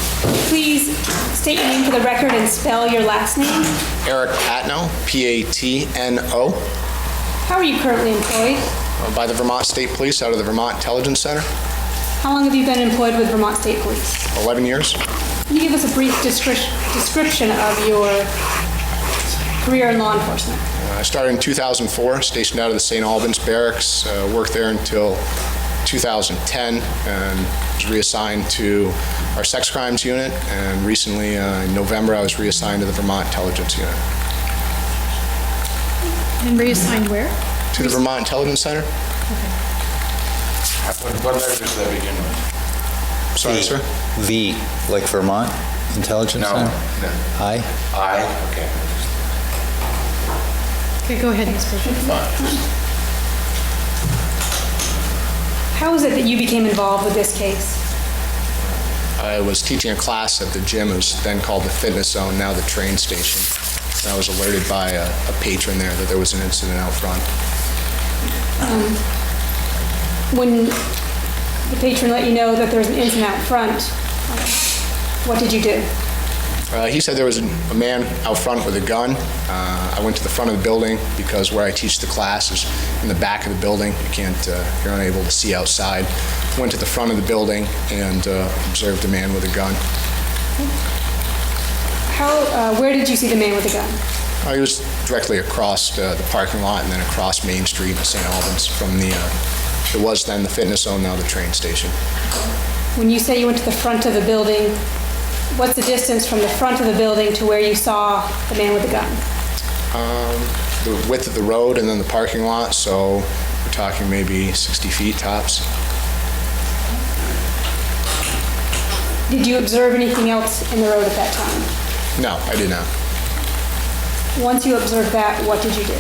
Please state your name for the record and spell your last name. Eric Patno, P-A-T-N-O, How are you currently employed? by the Vermont State Police out of the Vermont Intelligence Center. How long have you been employed with Vermont State Police? 11 years. Can you give us a brief description of your career in law enforcement? I started in 2004, stationed out of the St. Albans Barracks, worked there until 2010, and was reassigned to our sex crimes unit, and recently, in November, I was reassigned to the Vermont Intelligence Unit. And reassigned where? To the Vermont Intelligence Center? What letters does that begin with? Sorry, sir? V, like Vermont? Intelligence No. Center? No. Aye. Aye, okay. Okay, go ahead, Ms. Bridget. How is it that you became involved with this case? I was teaching a class at the gym. It was then called the Fitness Zone, now the train station. And I was alerted by a patron there that there was an incident out front. When the patron let you know that there was an incident out front, what did you do? He said there was a man out front with a gun. I went to the front of the building because where I teach the class is in the back of the building. You're unable to see outside. Went to the front of the building and observed a man with a gun. Where did you see the man with the gun? He was directly across the parking lot and then across Main Street in St. Albans from it was then the Fitness Zone, now the train station. When you say you went to the front of the building, what's the distance from the front of the building to where you saw the man with the gun? The width of the road and then the parking lot, so we're talking maybe 60 feet tops. Did you observe anything else in the road at that time? No, I did not. Once you observed that, what did you do?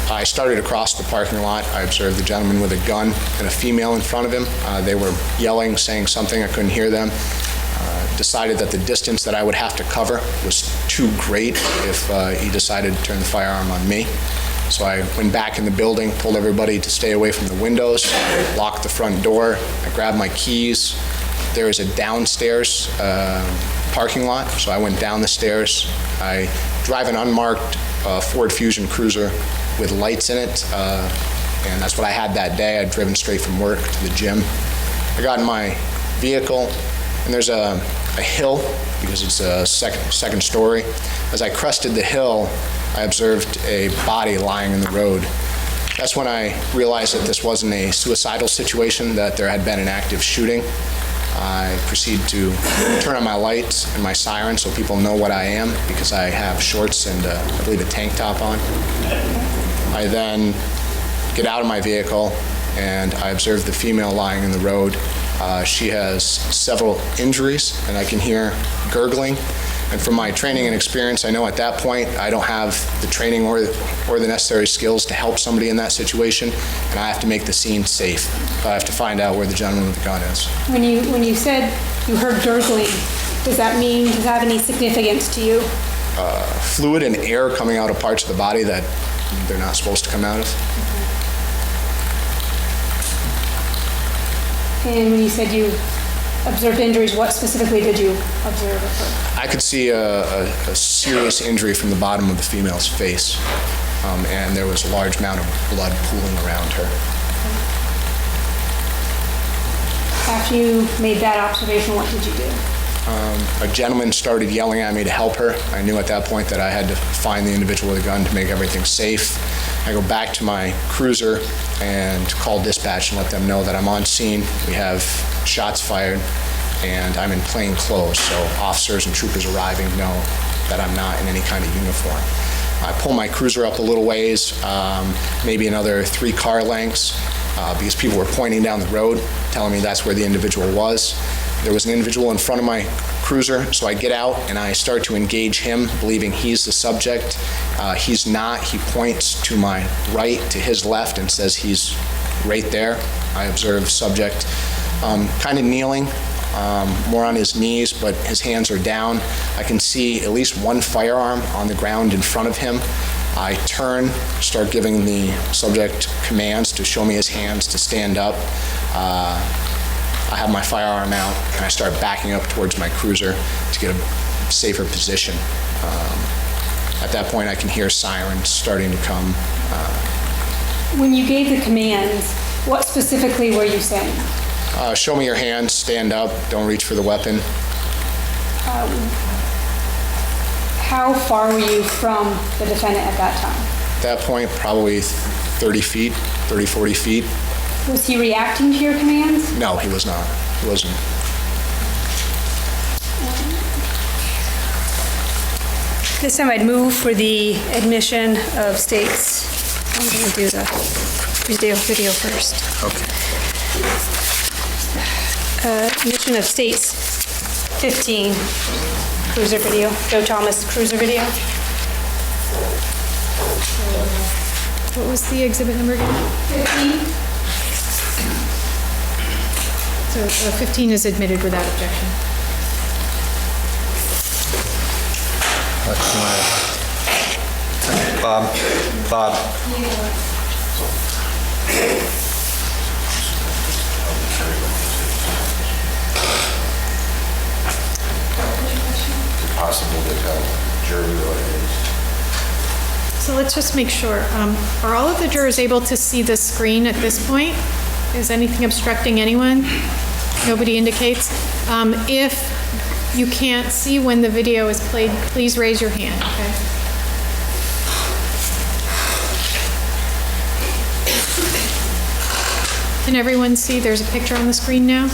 I started across the parking lot. I observed a gentleman with a gun and a female in front of him. They were yelling, saying something. I couldn't hear them. Decided that the distance that I would have to cover was too great if he decided to turn the firearm on me. So I went back in the building, told everybody to stay away from the windows, locked the front door. I grabbed my keys. There is a downstairs parking lot, so I went down the stairs. I drive an unmarked Ford Fusion Cruiser with lights in it, and that's what I had that day. I'd driven straight from work to the gym. I got in my vehicle, and there's a hill, because it's a second story. As I crested the hill, I observed a body lying in the road. That's when I realized that this wasn't a suicidal situation, that there had been an active shooting. I proceed to turn on my lights and my siren so people know what I am, because I have shorts and I believe a tank top on. I then get out of my vehicle and I observe the female lying in the road. She has several injuries and I can hear gurgling. And from my training and experience, I know at that point I don't have the training or the necessary skills to help somebody in that situation, and I have to make the scene safe. I have to find out where the gentleman with the gun is. When you said you heard gurgling, does that have any significance to you? Fluid and air coming out of parts of the body that they're not supposed to come out of. And when you said you observed injuries, what specifically did you observe? I could see a serious injury from the bottom of the female's face, and there was a large amount of blood pooling around her. After you made that observation, what did you do? A gentleman started yelling at me to help her. I knew at that point that I had to find the individual with a gun to make everything safe. I go back to my cruiser and call dispatch and let them know that I'm on scene. We have shots fired, and I'm in plain clothes, so officers and troopers arriving know that I'm not in any kind of uniform. I pull my cruiser up a little ways, maybe another 3 car lengths, because people were pointing down the road, telling me that's where the individual was. There was an individual in front of my cruiser, so I get out and I start to engage him, believing he's the subject. He's not. He points to my right, to his left, and says he's right there. I observe subject kind of kneeling, more on his knees, but his hands are down. I can see at least one firearm on the ground in front of him. I turn, start giving the subject commands to show me his hands, to stand up. I have my firearm out, and I start backing up towards my cruiser to get a safer position. At that point, I can hear sirens starting to come. When you gave the commands, what specifically were you saying? Show me your hands, stand up, don't reach for the weapon. How far were you from the defendant at that time? At that point, probably 30 feet, 30, 40 feet. Was he reacting to your commands? No, he was not. He wasn't. This time I'd move for the admission of states. I'm going to do the video first. Okay. Admission of states 15 cruiser video, Joe Thomas cruiser video. What was the exhibit number again? 15. So 15 is admitted without objection. Bob, Possible to tell jury what it is. So let's just make sure. Are all of the jurors able to see the screen at this point? Is anything obstructing anyone? Nobody indicates. If you can't see when the video is played, please raise your hand, okay? Can everyone see? There's a picture on the screen now?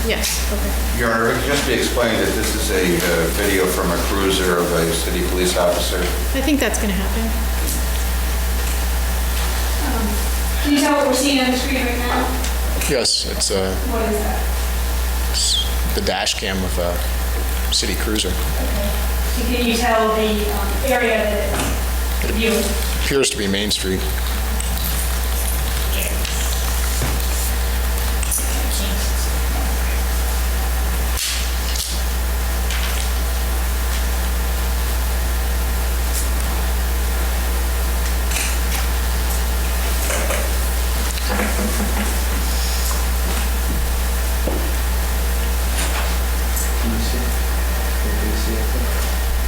Yes, okay. Your Honor, it can just be explained that this is a video from a cruiser of a city police officer. I think that's going to happen. Can you tell what we're seeing on the screen right now? Yes, it's What is that? the dash cam of a city cruiser. And can you tell the area that it's viewing? Appears to be Main Street.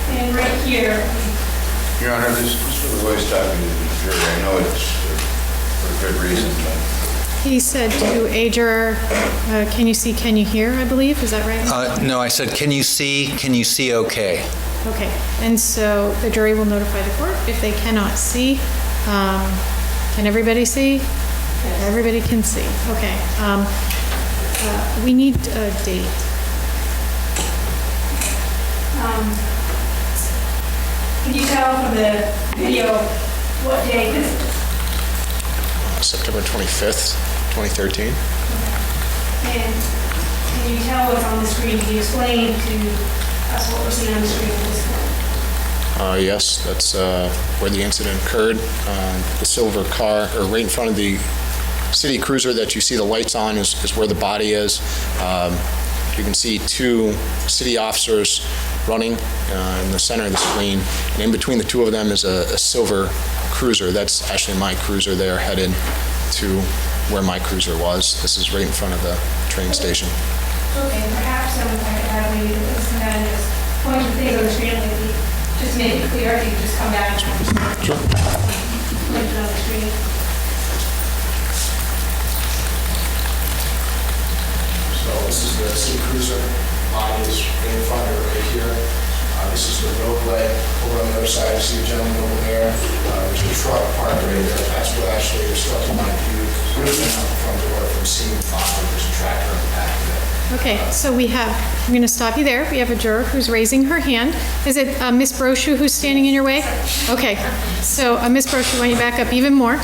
And right here, Your Honor, this was the voice talking to the jury. I know it's for good reason, but He said to a juror, can you see, can you hear, I believe, is that right? no, I said, can you see okay? Okay, and so the jury will notify the court if they cannot see. Can everybody see? Everybody can see, okay. We need a date. can you tell from the video what day this is? September 25th, 2013. And can you tell what's on the screen? Can you explain to us what we're seeing on the screen at this point? Yes, that's where the incident occurred. The silver car, or right in front of the city cruiser that you see the lights on is where the body is. You can see two city officers running in the center of the screen. And in between the two of them is a silver cruiser. That's actually my cruiser there, headed to where my cruiser was. This is right in front of the train station. Okay, perhaps if I could have maybe this come down and just point to things on the screen, maybe just to make it clear, if you could just come back and Sure. point it on the screen. So this is the city cruiser. Body is right in front of it right here. This is the roadway. Over on the other side, you see a gentleman over there. There's a truck parked right there. That's what actually obstructed my view. Right out the front door from seeing the body. There's a tractor in the back of it. Okay, so we have, I'm going to stop you there. We have a juror who's raising her hand. Is it Ms. Brochu who's standing in your way? Okay, so Ms. Brochu, why don't you back up even more?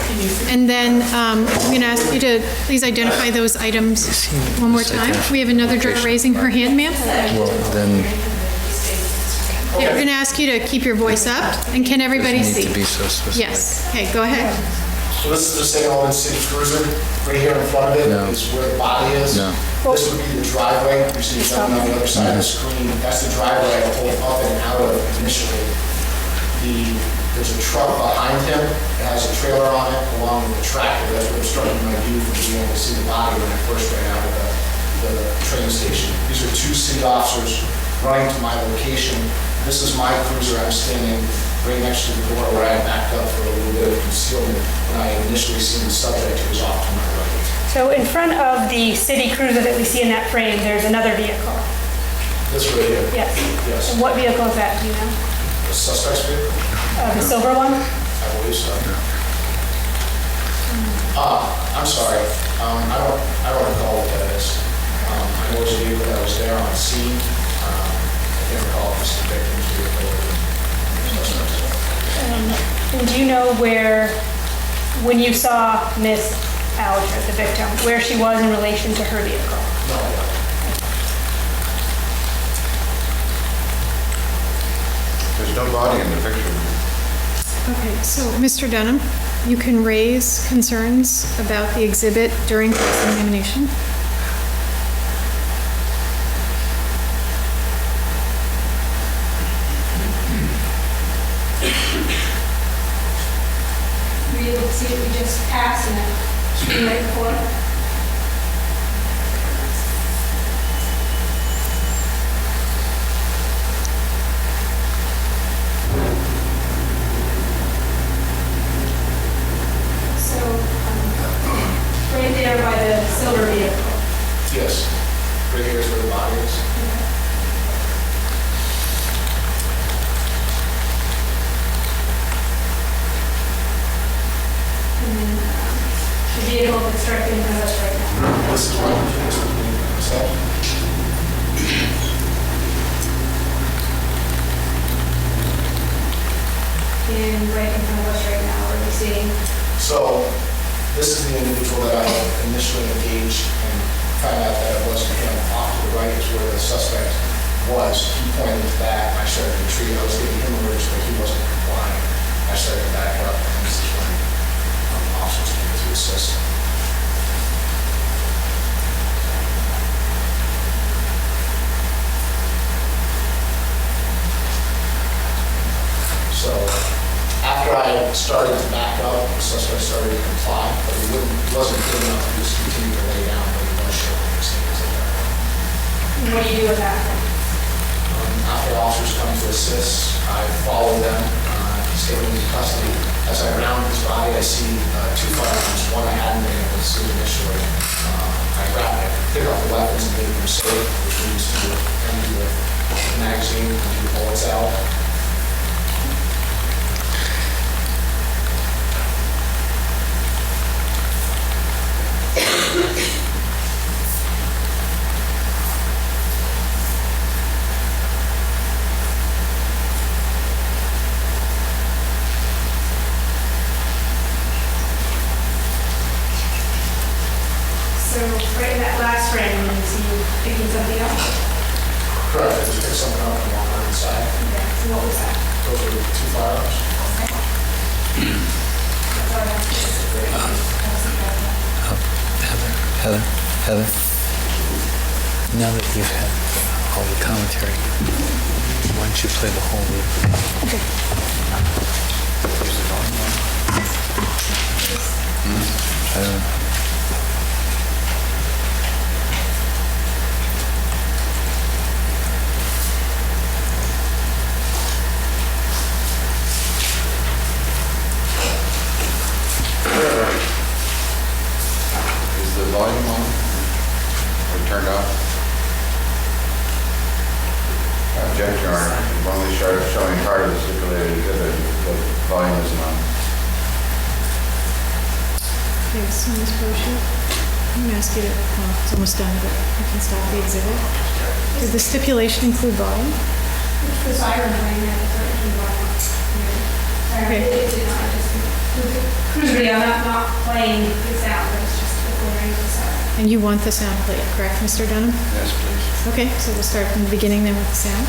And then I'm going to ask you to please identify those items one more time. We have another juror raising her hand, ma'am. Well, then Okay, we're going to ask you to keep your voice up, and can everybody need see? to be so specific. Yes, okay, go ahead. So this is the St. Albans City Cruiser. Right here in front of it is where the body is. No. This would be the driveway. You see the gentleman on the other side of the screen. That's the driveway I pulled up and out of initially. There's a truck behind him. It has a trailer on it along with the tractor. That's what obstructed my view from being able to see the body when I first ran out of the train station. These are two city officers running to my location. This is my cruiser. I'm standing right next to the door where I backed up for a little bit of concealment when I initially seen the subject who was off to my right. So in front of the city cruiser that we see in that frame, there's another vehicle. This right here? Yes. Yes. And what vehicle is that, do you know? The suspect's vehicle? The silver one? I believe so. I'm sorry. I don't recall what that is. I know it was a vehicle that was there on scene. I can't recall if it's the victim's vehicle or the suspect's vehicle. And do you know where, when you saw Miss Alger, the victim, where she was in relation to her vehicle? No, I don't. There's no body in the picture. Okay, so, Mr. Dunham, you can raise concerns about the exhibit during cross-examination. Were you able to see what we just passed in that screen right before? Right there by the silver vehicle. Yes. Right here is where the body is. And then the vehicle that's directly in front of us right now. This is what I'm saying. And right in front of us right now, we're seeing. So this is the individual that I initially engaged and found out that it wasn't him. Off to the right is where the suspect was. He pointed to that. I started to retreat. I was giving him orders, but he wasn't complying. I started to back up, and this is when officers came to assist. So after I started to back up, the suspect started to comply, but he wasn't good enough to just continue to lay down, but he was showing these things at that point. And what do you do with that? After officers come to assist, I follow them, he's taken into custody. As I round his body, I see two firearms, one I hadn't been able to see initially. I pick up the weapons and leave them safe, which means to empty the magazine, empty the bullets out. So right in that last frame, you can see you picking something up. Correct, I just picked something up and walked on the side. Okay, so what was that? Those are the two firearms. That's all I have to say. Heather, now that you've had all the commentary, why don't you play the whole loop? I don't know. Is the volume on or turned off? Object, Your Honor. When we started showing part of the stipulated exhibit, the volume isn't on. Okay, so Ms. Brochu, I'm going to ask you to, it's almost done, but you can stop the exhibit. Did the stipulation include volume? The siren playing there, that's what you want. Okay. Cruise video, not playing the sound, but it's just the blaring of the siren. And you want the sound played, correct, Mr. Dunham? Yes, please. Okay, so we'll start from the beginning then with the sound.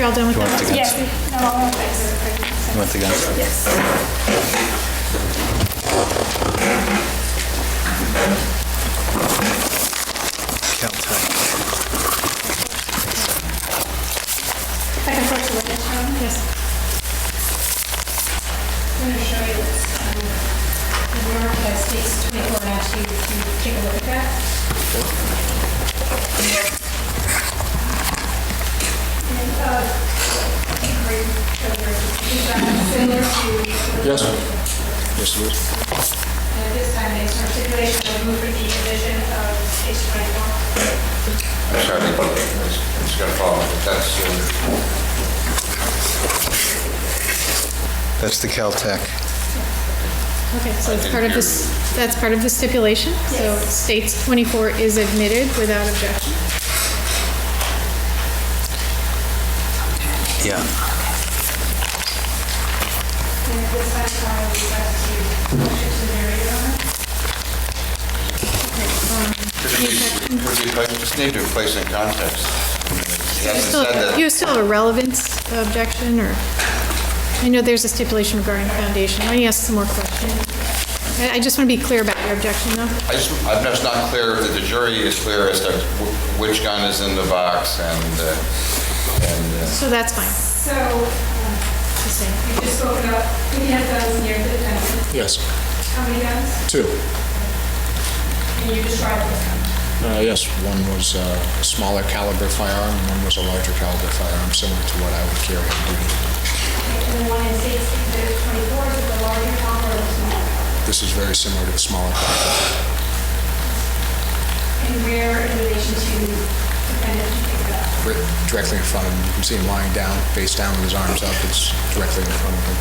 You're all done with You want that? the guns? Yes, no, no, thanks. You want the guns? Yes. Caltech. If I can approach the witness room. Yes. I'm going to show you this. The warrant that states 24 and ask you to take a look at that. And, is that similar to? Yes. Yes, it is. And at this time, it's our stipulation of move for the addition of page 24. I'm sorry, I'm just gonna follow. That's the Caltech. Okay, so it's part of this, that's part of the stipulation. So it states 24 is admitted without objection. Yeah. And at this time, I would request to motion to the narrator on it. Just need to place in context. He hasn't said that. You still have a relevance objection, or, I know there's a stipulation regarding foundation. Let me ask some more questions. I just want to be clear about your objection, though. I'm just not clear that the jury is clear as to which gun is in the box and So that's fine. So, Just saying. you just spoke about, you have guns near the defendant. Yes. How many guns? 2. And you described those guns. Yes, one was a smaller caliber firearm, and one was a larger caliber firearm, similar to what I would carry on duty. And the one in States Exhibit 24 is the larger caliber or the smaller caliber? This is very similar to the smaller caliber. And where in relation to the defendant did you pick it up? Right directly in front of him. You can see him lying down, face down with his arms up. It's directly in front of him.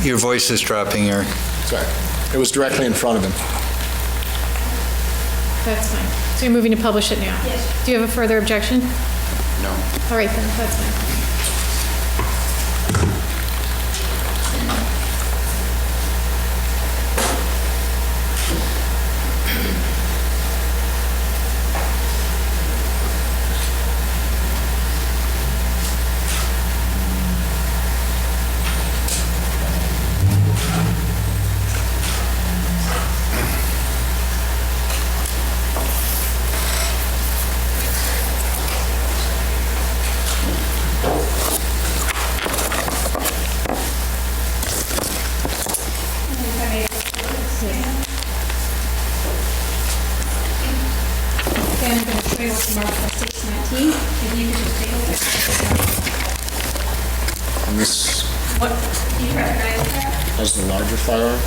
Your voice is dropping, Eric. Sorry. It was directly in front of him. That's fine. So you're moving to publish it now? Yes. Do you have a further objection? no. All right, then, that's fine. Again, I'm going to show you what's marked by 619. If you could just take a look at And this what, do you recognize that? has the larger firearm.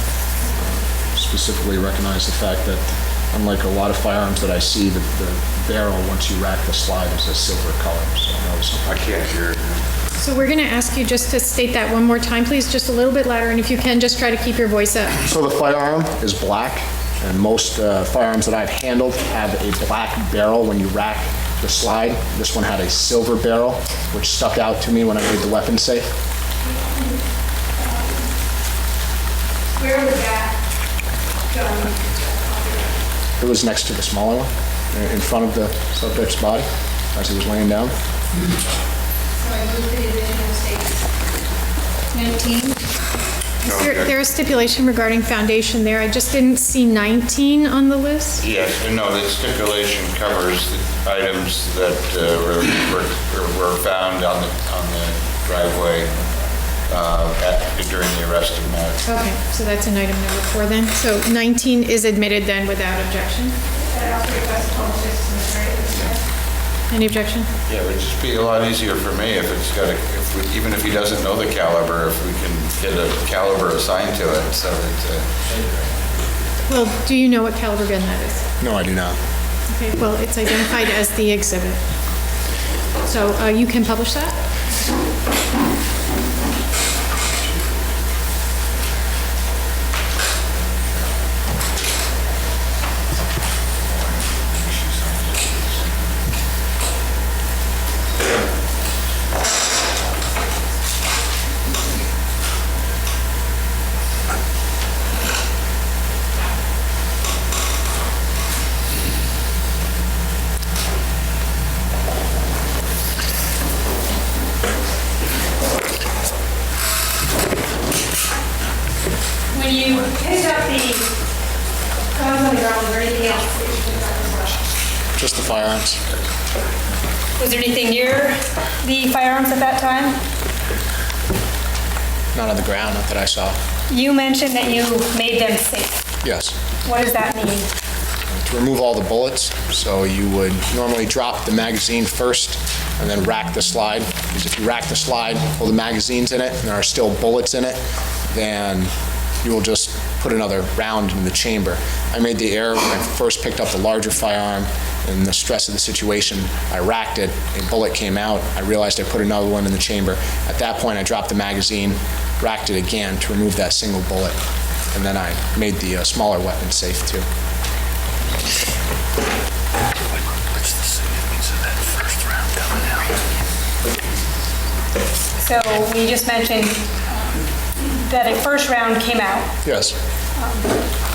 Specifically recognize the fact that, unlike a lot of firearms that I see, the barrel, once you rack the slide, is a silver color. So that was I can't hear you. So we're going to ask you just to state that one more time, please, just a little bit louder, and if you can, just try to keep your voice up. So the firearm is black, and most firearms that I've handled have a black barrel when you rack the slide. This one had a silver barrel, which stuck out to me when I made the weapon safe. Where was that gun? It was next to the smaller one, in front of the subject's body, as he was laying down. So I moved to the addition of States 19. Is there a stipulation regarding foundation there? I just didn't see 19 on the list. Yes, no, the stipulation covers the items that were found on the driveway during the arrest of Matt. Okay, so that's an item number 4 then. So 19 is admitted then without objection. I also request to publish this in the Straight List. Any objection? Yeah, it would just be a lot easier for me if it's got even if he doesn't know the caliber, if we can get a caliber assigned to it so that, Well, do you know what caliber gun that is? No, I do not. Okay, well, it's identified as the exhibit. So you can publish that? you picked up the guns on the ground, was there anything else that you picked up as well? Just the firearms. Was there anything near the firearms at that time? Not on the ground, not that I saw. You mentioned that you made them safe. Yes. What does that mean? To remove all the bullets, so you would normally drop the magazine first and then rack the slide. Because if you rack the slide, all the magazine's in it, and there are still bullets in it, then you will just put another round in the chamber. I made the error when I first picked up the larger firearm. In the stress of the situation, I racked it, a bullet came out, I realized I put another one in the chamber. At that point, I dropped the magazine, racked it again to remove that single bullet, and then I made the smaller weapon safe too. What's the significance of that first round coming out? So we just mentioned that a first round came out. Yes.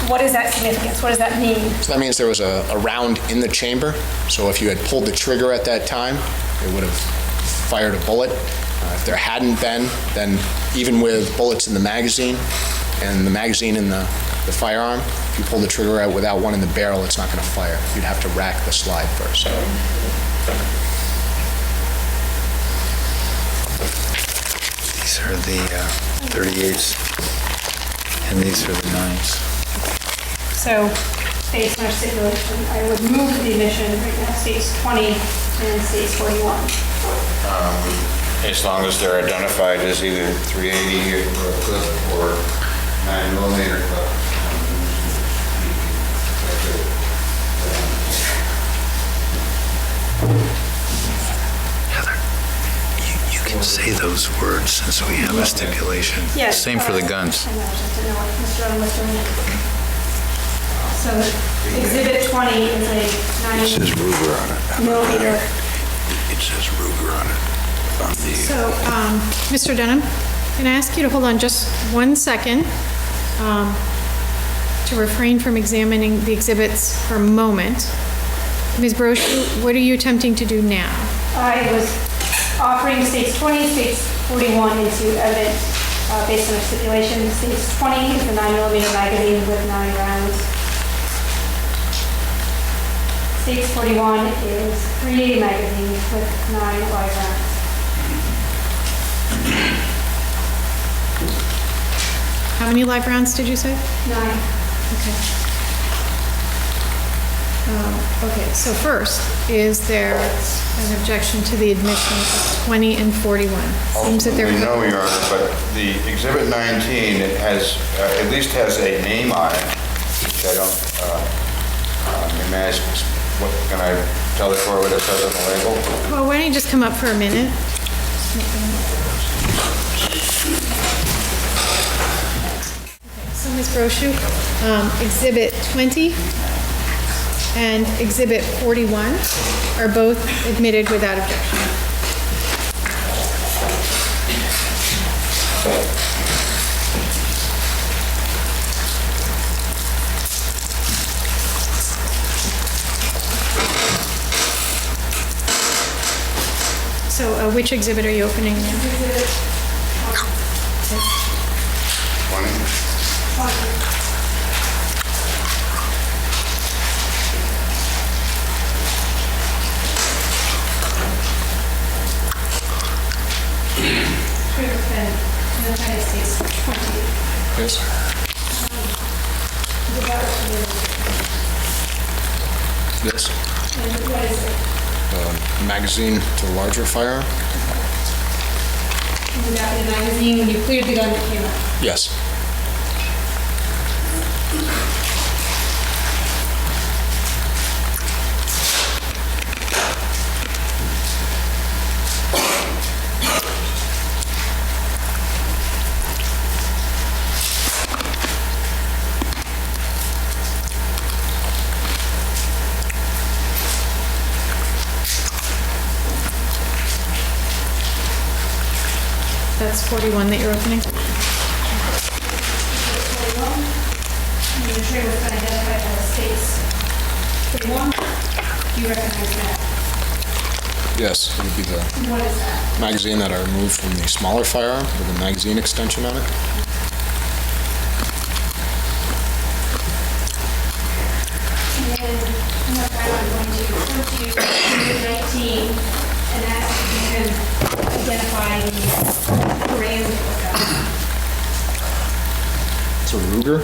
What is that significance? What does that mean? So that means there was a round in the chamber, so if you had pulled the trigger at that time, it would have fired a bullet. If there hadn't been, then even with bullets in the magazine and the magazine in the firearm, if you pull the trigger out without one in the barrel, it's not going to fire. You'd have to rack the slide first. These are the 38s, and these are the 9s. So, based on our stipulation, I would move the admission right now states 20 and states 41. As long as they're identified as either 380 or a clip or 9mm clip. Heather, you can say those words since we have a stipulation. Yes. Same for the guns. I know, just to know what Mr. Owen was doing. So Exhibit 20 is a It says Ruger on it. 9mm. It says Ruger on it. On the, So, Mr. Denham, can I ask you to hold on just 1 second to refrain from examining the exhibits for a moment? Ms. Brochu, what are you attempting to do now? I was offering states 20, states 41 into evidence based on our stipulation. States 20 is a 9mm magazine with 9 rounds. States 41 is 380 magazine with 9 live rounds. How many live rounds did you say? 9. Okay. Okay, so first, is there an objection to the admission of 20 and 41? Seems that there. We know, Your Honor, but the Exhibit 19, it has, at least has a name on it, which I don't, may I ask, what, can I tell the court what it says on the label? Well, why don't you just come up for a minute? So, Ms. Brochu, Exhibit 20 and Exhibit 41 are both admitted without objection. So, which exhibit are you opening now? 20? United States 20. Yes. This. What is it? Magazine to the larger firearm? You got the magazine when you cleared the gun that came out. Yes. That's 41 that you're opening? 41. And the trigger was identified as states 41. Do you recognize that? Yes, it would be the What is that? magazine that I removed from the smaller firearm with a magazine extension on it. I'm going to refer to Exhibit 19 and ask if you can identify the brand of the gun. It's a Ruger.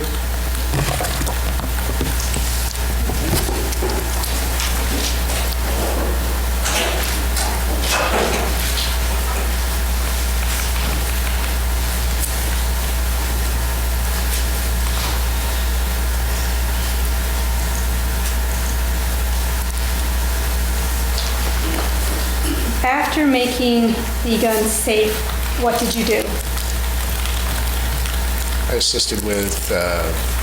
After making the gun safe, what did you do? I assisted with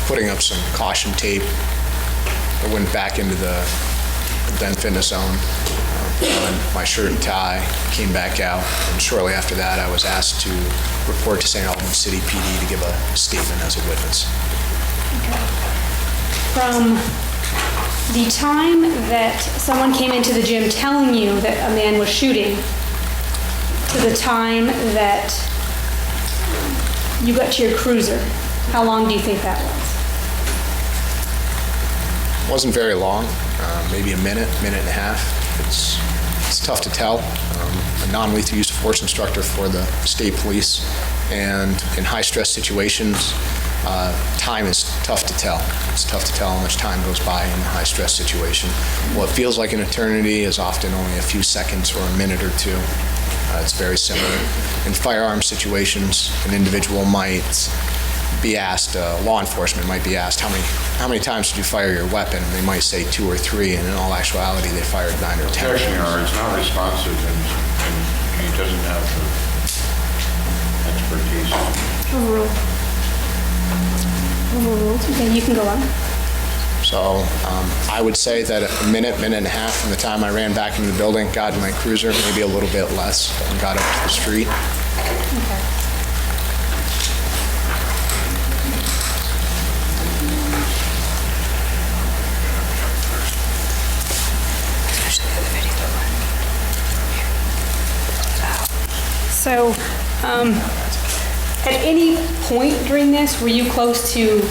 putting up some caution tape. I went back into the then fitness zone, put on my shirt and tie, came back out, and shortly after that, I was asked to report to St. Albans City PD to give a statement as a witness. From the time that someone came into the gym telling you that a man was shooting to the time that you got to your cruiser, how long do you think that was? It wasn't very long, maybe a minute, minute and a half. It's tough to tell. A non-lethal use of force instructor for the state police, and in high-stress situations, time is tough to tell. It's tough to tell how much time goes by in a high-stress situation. What feels like an eternity is often only a few seconds or a minute or two. It's very similar. In firearm situations, an individual might be asked, law enforcement might be asked, how many times did you fire your weapon? And they might say 2 or 3, and in all actuality, they fired 9 or 10. Objection, Your Honor, it's not responsive, and he doesn't have the expertise. Overruled. Overruled. Okay, you can go on. So I would say that a minute, minute and a half from the time I ran back into the building, got in my cruiser, maybe a little bit less, and got up to the street. Okay. So, at any point during this, were you close to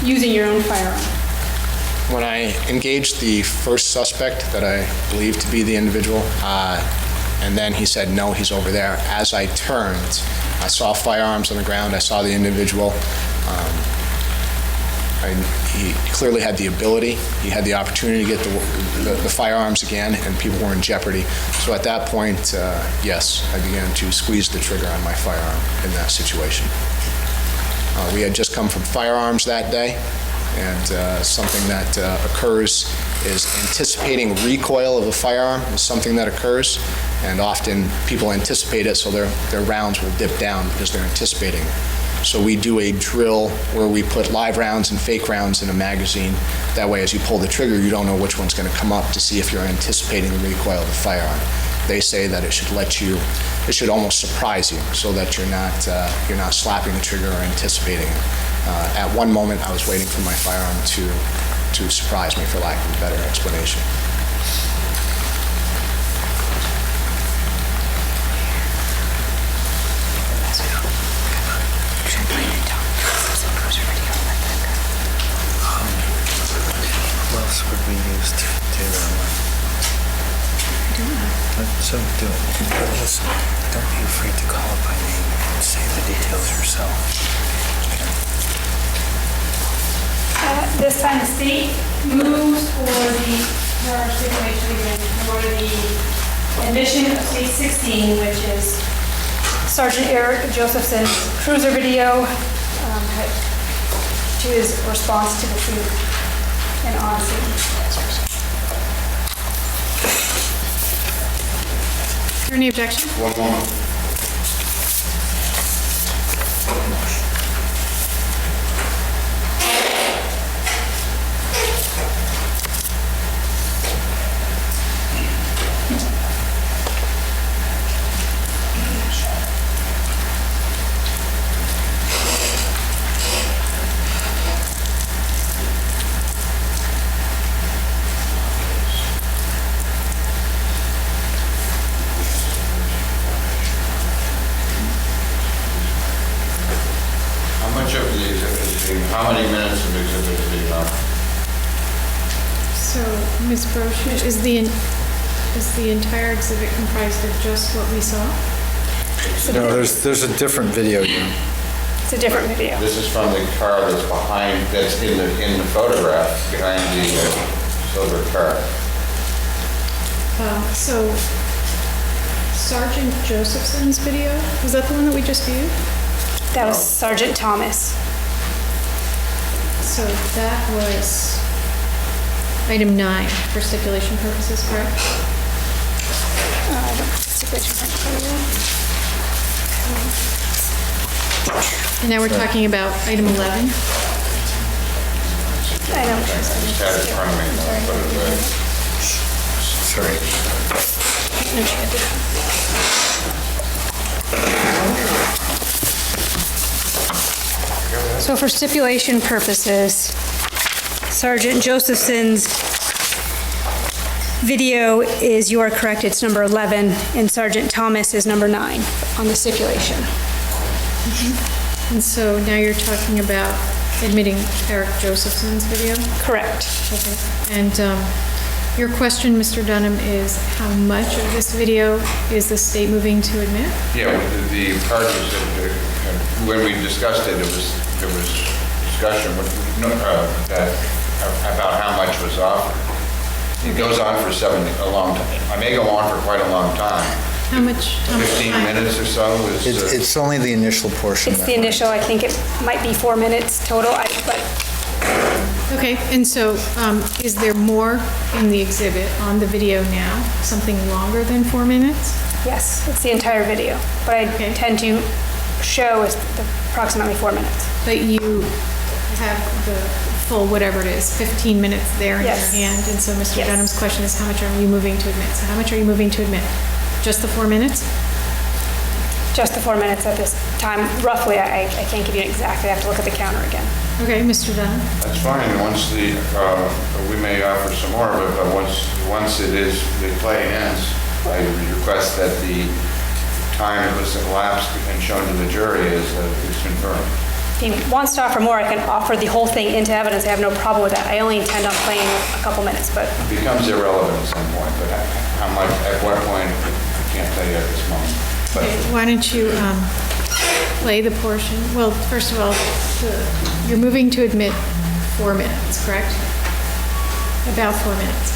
using your own firearm? When I engaged the first suspect that I believed to be the individual, and then he said, no, he's over there. As I turned, I saw firearms on the ground. I saw the individual. He clearly had the ability. He had the opportunity to get the firearms again, and people were in jeopardy. So at that point, yes, I began to squeeze the trigger on my firearm in that situation. We had just come from firearms that day, and something that occurs is anticipating recoil of a firearm is something that occurs, and often people anticipate it, so their rounds will dip down because they're anticipating it. So we do a drill where we put live rounds and fake rounds in a magazine. That way, as you pull the trigger, you don't know which one's going to come up to see if you're anticipating the recoil of the firearm. They say that it should almost surprise you, so that you're not slapping the trigger or anticipating it. At one moment, I was waiting for my firearm to surprise me, for lack of a better explanation. What else would we use to so do it. But listen, don't be afraid to call it by name and say the details yourself. This time the state moves for the stipulation agreement for the admission of state 16, which is Sergeant Eric Josephson's cruiser video to his response to the truth and honesty. Is there any objection? One moment. How many minutes of exhibit D now? So, Ms. Brochus, is the entire exhibit comprised of just what we saw? No, there's a different video here. It's a different video. This is from the car that's behind, that's in the photograph, behind the silver car. So, Sergeant Josephson's video, was that the one that we just viewed? That was Sergeant Thomas. So that was item 9 for stipulation purposes, correct? And now we're talking about item 11. I know. I just had it in front of me, I'll put it away. So for stipulation purposes, Sergeant Josephson's video is, you are correct, it's number 11, and Sergeant Thomas is number 9 on the stipulation. And so now you're talking about admitting Eric Josephson's video? Correct. Okay. And your question, Mr. Dunham, is how much of this video is the state moving to admit? Yeah, the part was, when we discussed it, there was discussion about how much was offered. It goes on for a long time. I may go on for quite a long time. How much 15 time? minutes or so is... It's only the initial portion. It's the initial, I think it might be 4 minutes total, but Okay, and so is there more in the exhibit on the video now? Something longer than 4 minutes? yes, it's the entire video. But I Okay. tend to show is approximately 4 minutes. But you have the full, whatever it is, 15 minutes there in your Yes. hand. And so Mr. Yes. Dunham's question is, how much are you moving to admit? So how much are you moving to admit? Just the 4 minutes? Just the 4 minutes at this time, roughly. I can't give you exactly, I have to look at the counter again. Okay, Mr. Dunham? That's fine, once we may offer some more, but once the play ends, I request that the time that was elapsed and shown to the jury is confirmed. If he wants to offer more, I can offer the whole thing into evidence. I have no problem with that. I only intend on playing a couple minutes, but It becomes irrelevant at some point, but how much, at what point, I can't tell you at this moment. But Why don't you play the portion? Well, first of all, you're moving to admit 4 minutes, correct? About 4 minutes.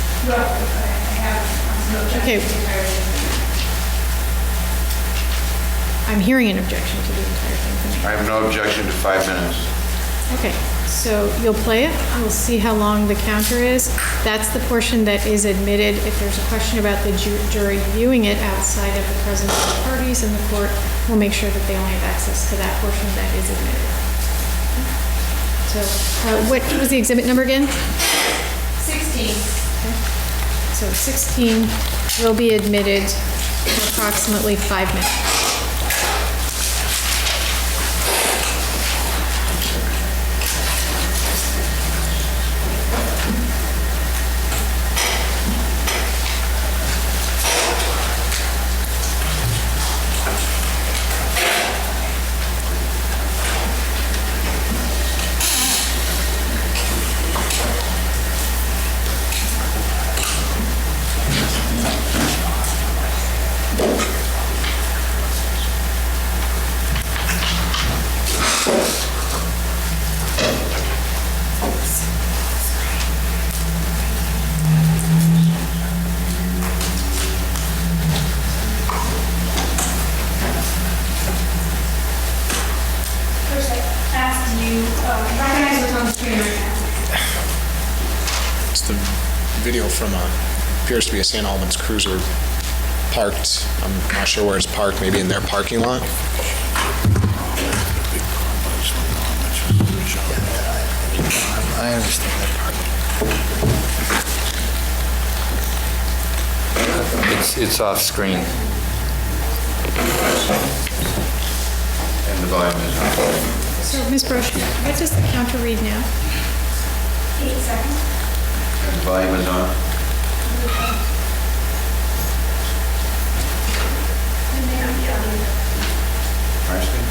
Okay. I'm hearing an objection to the entire thing tonight. I have no objection to 5 minutes. Okay, so you'll play it, we'll see how long the counter is. That's the portion that is admitted. If there's a question about the jury viewing it outside of the presence of the parties in the court, we'll make sure that they only have access to that portion that is admitted. So, what was the exhibit number again? 16. So 16 will be admitted for approximately 5 minutes. First, I asked you, recognize what's on the screen right now. It's the video from appears to be a St. Albans cruiser parked. I'm not sure where it's parked, maybe in their parking lot. I understand that part. It's off screen. And the volume is on. So, Ms. Broch, what does the counter read now? 8 seconds. And the volume is on. Armstead?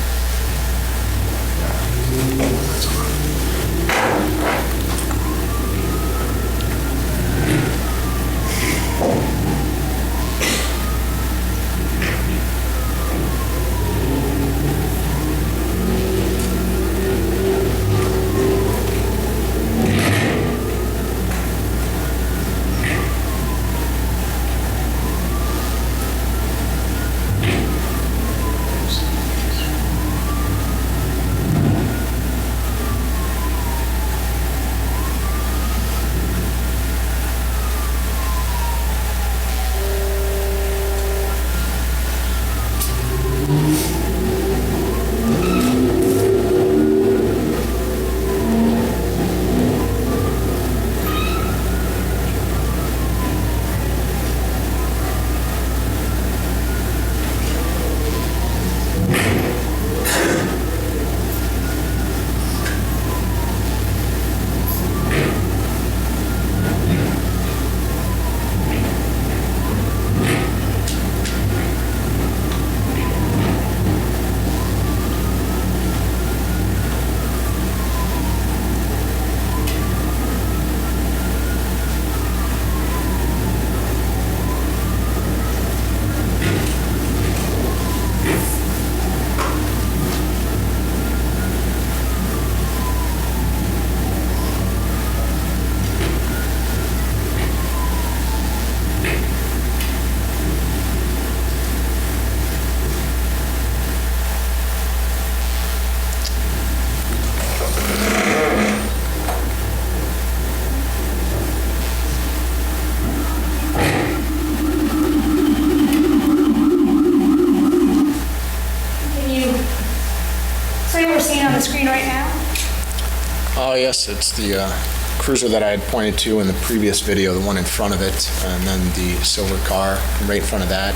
yes, it's the cruiser that I had pointed to in the previous video, the one in front of it, and then the silver car right in front of that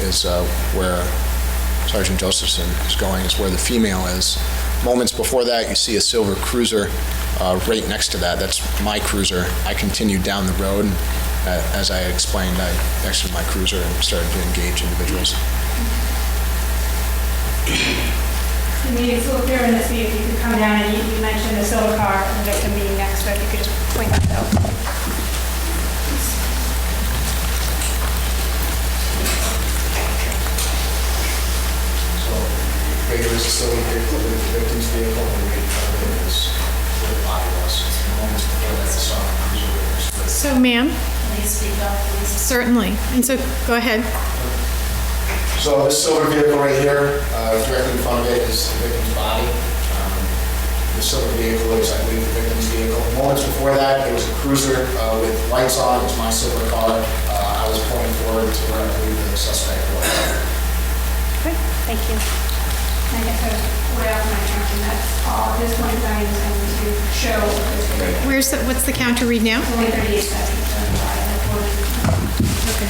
is where Sergeant Josephson is going, is where the female is. Moments before that, you see a silver cruiser right next to that. That's my cruiser. I continued down the road. As I explained, I exited my cruiser and started to engage individuals. I mean, it's a little clearer in this view. If you could come down and you mentioned the silver car and the victim being next to it, you could just point that out. So, right here is the silver vehicle, the victim's vehicle, and right in front of it is where the body was. Moments before that, I saw the cruiser right next to it. So, ma'am, Please speak up, please. certainly. And so, go ahead. So this silver vehicle right here, directly in front of it is the victim's body. The silver vehicle is, I believe, the victim's vehicle. Moments before that, there was a cruiser with lights on. It was my silver car. I was pointing forward to where I believe the suspect was. Okay, thank you. I guess I was way off my counting. That's all. At this point, I intend to show this video. What's the counter read now? It's only 38 seconds. So I have 40. Okay.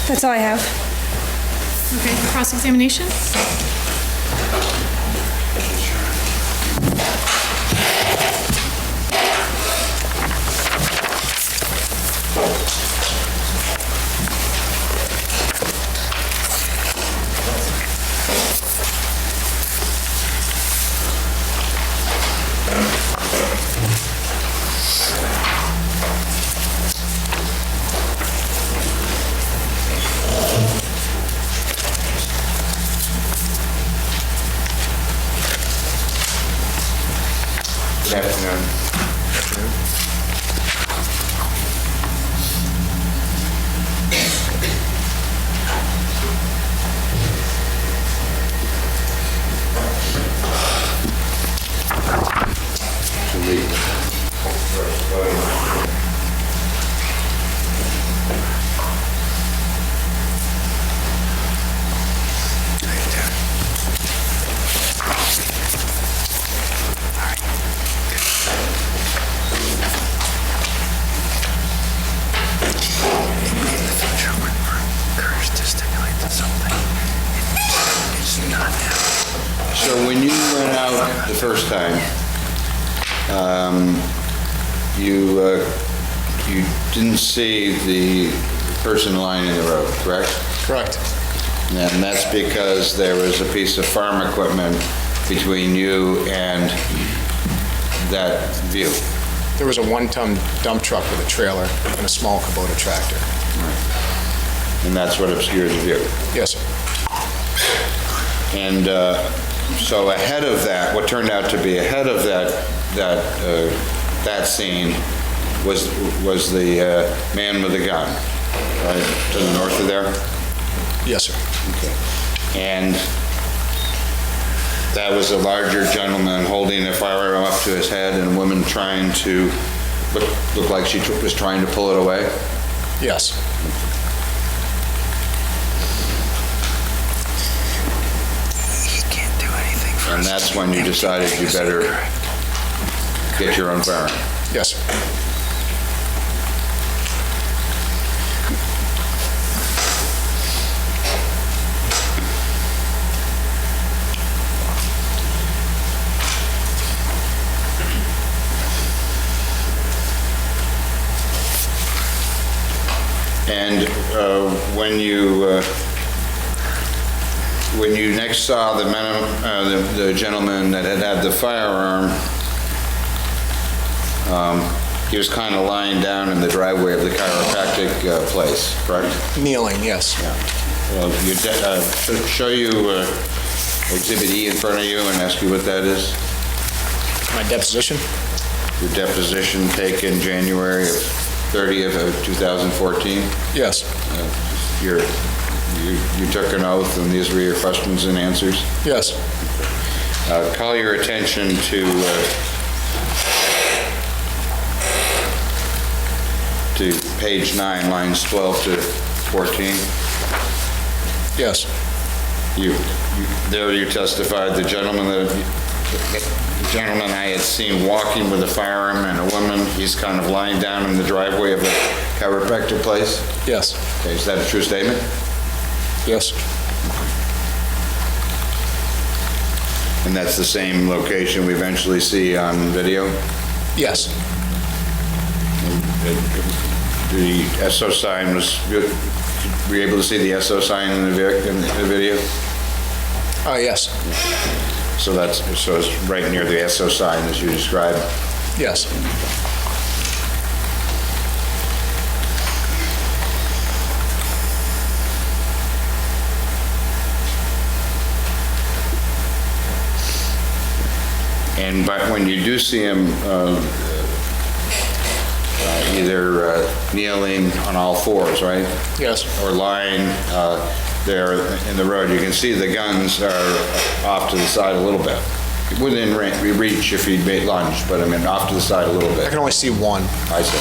That's all I have. Okay, cross-examination? Good afternoon. So when you went out the first time, you didn't see the person lying in the road, correct? Correct. And that's because there was a piece of farm equipment between you and that view. There was a one-ton dump truck with a trailer and a small Kubota tractor. And that's what obscured the view. Yes, sir. And so ahead of that, what turned out to be ahead of that scene was the man with the gun, right, to the north of there? Yes, sir. Okay. And that was a larger gentleman holding a firearm up to his head and a woman trying to, look like she was trying to pull it away? Yes. And that's when you decided you better get your own firearm? Yes, sir. And when you next saw the gentleman that had the firearm, he was kind of lying down in the driveway of the chiropractic place, correct? Kneeling, yes. Yeah. Well, show you Exhibit E in front of you and ask you what that is. My deposition? Your deposition taken January of 30th of 2014? Yes. You took an oath and these were your questions and answers? Yes. call your attention to page 9, lines 12 to 14. Yes. There you testified the gentleman I had seen walking with a firearm and a woman, he's kind of lying down in the driveway of the chiropractor place? Yes. Okay, is that a true statement? Yes. And that's the same location we eventually see on video? Yes. The SO sign was, were you able to see the SO sign in the video? Oh, yes. So it's right near the SO sign as you described? Yes. And when you do see him either kneeling on all fours, right? Yes. Or lying there in the road, you can see the guns are off to the side a little bit. Within reach if he'd made lunge, but I mean off to the side a little I bit. can only see one. I see.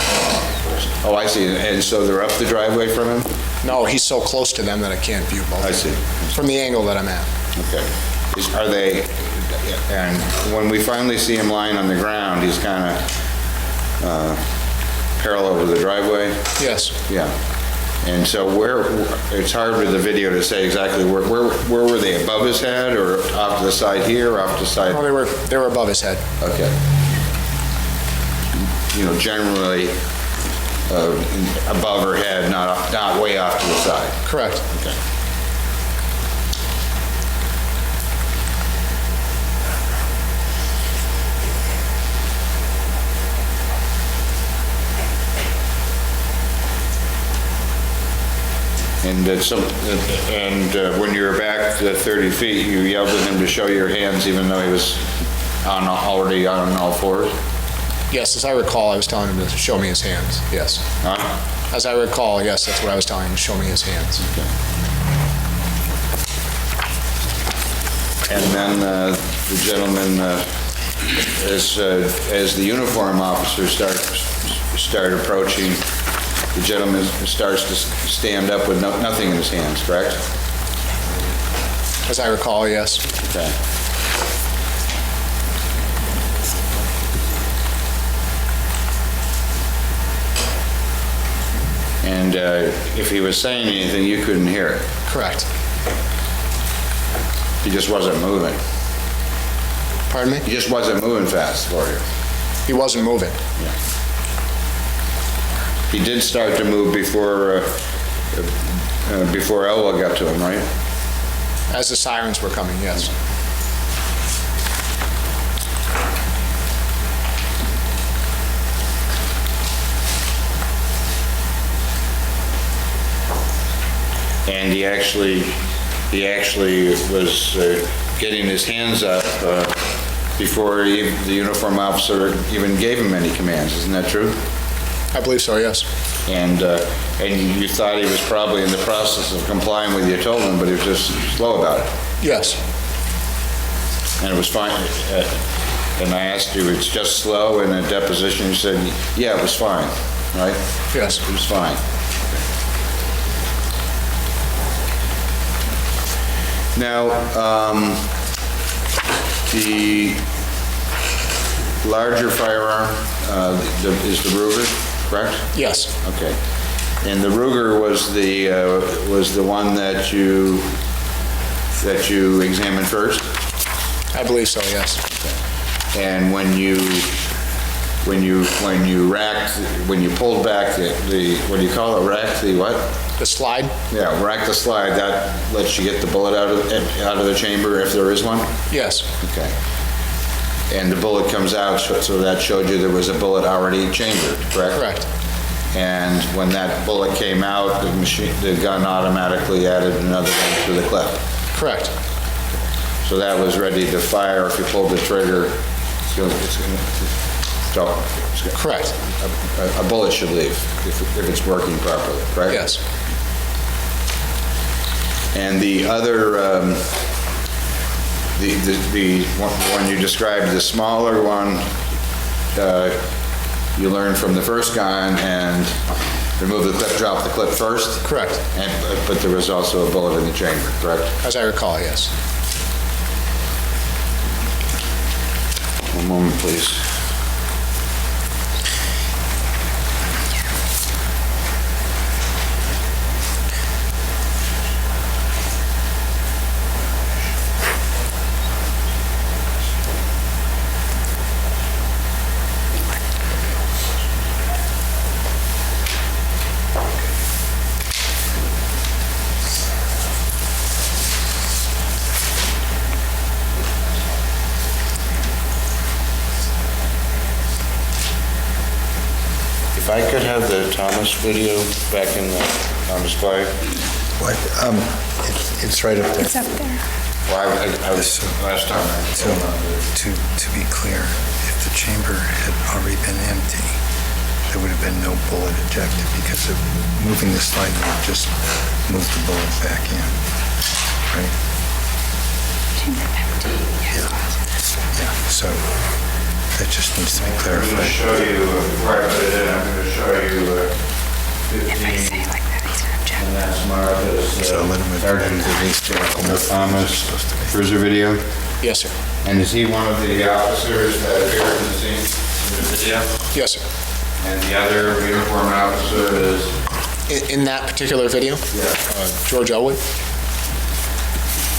Oh, I see. And so they're up the driveway from him? No, he's so close to them that I can't view both. I see. From the angle that I'm at. Okay. Are they, and when we finally see him lying on the ground, he's kind of parallel to the driveway? Yes. Yeah. And so it's hard with the video to say exactly where were they, above his head or off to the side here, or off to the side? No, they were above his head. Okay. You know, generally above her head, not way off to the side. Correct. Okay. And when you were back to 30 feet, you yelled at him to show your hands even though he was already on all fours? Yes, as I recall, I was telling him to show me his hands. Yes. Huh? As I recall, yes, that's what I was telling him, to show me his hands. And then the gentleman, as the uniform officer start approaching, the gentleman starts to stand up with nothing in his hands, correct? As I recall, yes. Okay. And if he was saying anything, you couldn't hear it. Correct. He just wasn't moving. Pardon me? He just wasn't moving fast for you. He wasn't moving. Yeah. He did start to move before Elwa got to him, right? As the sirens were coming, yes. And he actually was getting his hands up before the uniform officer even gave him any commands. Isn't that true? I believe so, yes. And you thought he was probably in the process of complying with you told him, but he was just slow about it. Yes. And it was fine. And I asked you, it's just slow in a deposition. You said, yeah, it was fine, right? Yes. It was fine. Now, the larger firearm is the Ruger, correct? Yes. Okay. And the Ruger was the one that you examined first? I believe so, yes. And when you pulled back the what do you call it? Racked the what? The slide? Yeah, rack the slide. That lets you get the bullet out of the chamber if there is one. Yes. Okay. And the bullet comes out, so that showed you there was a bullet already chambered, correct? Correct. And when that bullet came out, the gun automatically added another one to the clip. Correct. So that was ready to fire. If you pulled the trigger, Correct. A bullet should leave if it's working properly, correct? Yes. And the other The one you described, the smaller one, you learned from the first gun and remove the clip, drop the clip first? Correct. But there was also a bullet in the chamber, correct? As I recall, yes. One moment, please. If I could have the Thomas video back on display. What, it's right up there. It's up there. Well, I was, last time. So, to be clear, if the chamber had already been empty, there would have been no bullet ejected because of moving the slide would just move the bullet back in, right? Chamber empty. Yeah. Yeah, so that just needs to be I'm clarified. going to show you, before I put it in, I'm going to show you If I 15, say it like that, he's gonna object. and that's marked as So let him Sergeant Thomas Cruiser video. Yes, sir. And is he one of the officers that appeared in the scene in the video? Yes, sir. And the other uniformed officer is? In that particular video? Yeah. George Elwood?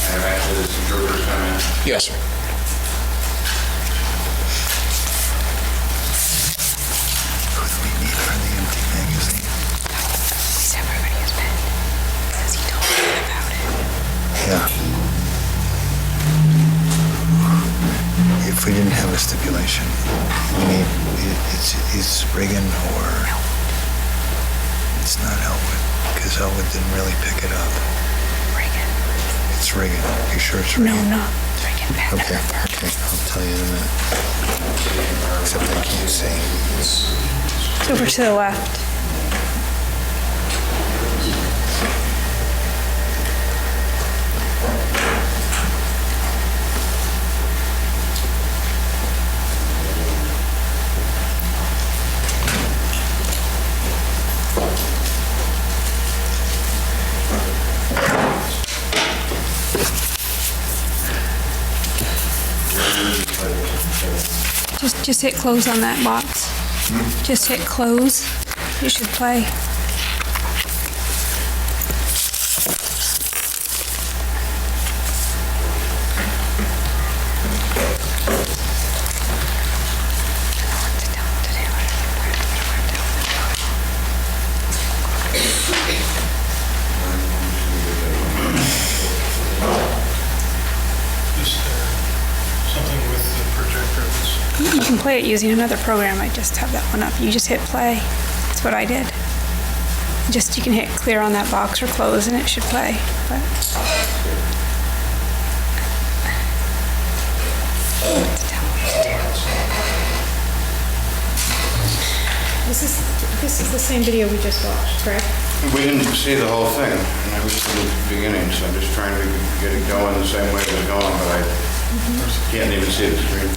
And eventually the troopers come in? Yes, sir. Who do we need for the empty magazine? He's everybody has been. Because he told me about it. Yeah. If we didn't have a stipulation, we need, it's Reagan or... It's not Elwood, because Elwood didn't really pick it up. Reagan. It's Reagan. You sure it's No, Reagan? no. Reagan back Okay, there. okay, I'll tell you in a minute. Except I can't see. It's over to the left. Just hit close on that box. Just hit close. You should play. Something with the projector. You can play it using another program. I just have that one up. You just hit play. That's what I did. Just you can hit clear on that box or close and it should play. But This is the same video we just watched, correct? We didn't see the whole thing, and I was just in the beginning, so I'm just trying to get it going the same way it was going, but I can't even see the screen.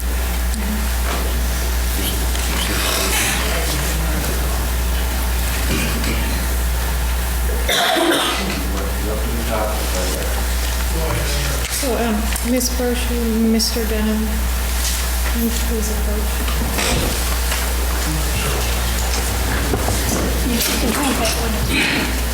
So, Ms. Bursch, Mr. Denham, can you please approach? you can try and play it with it.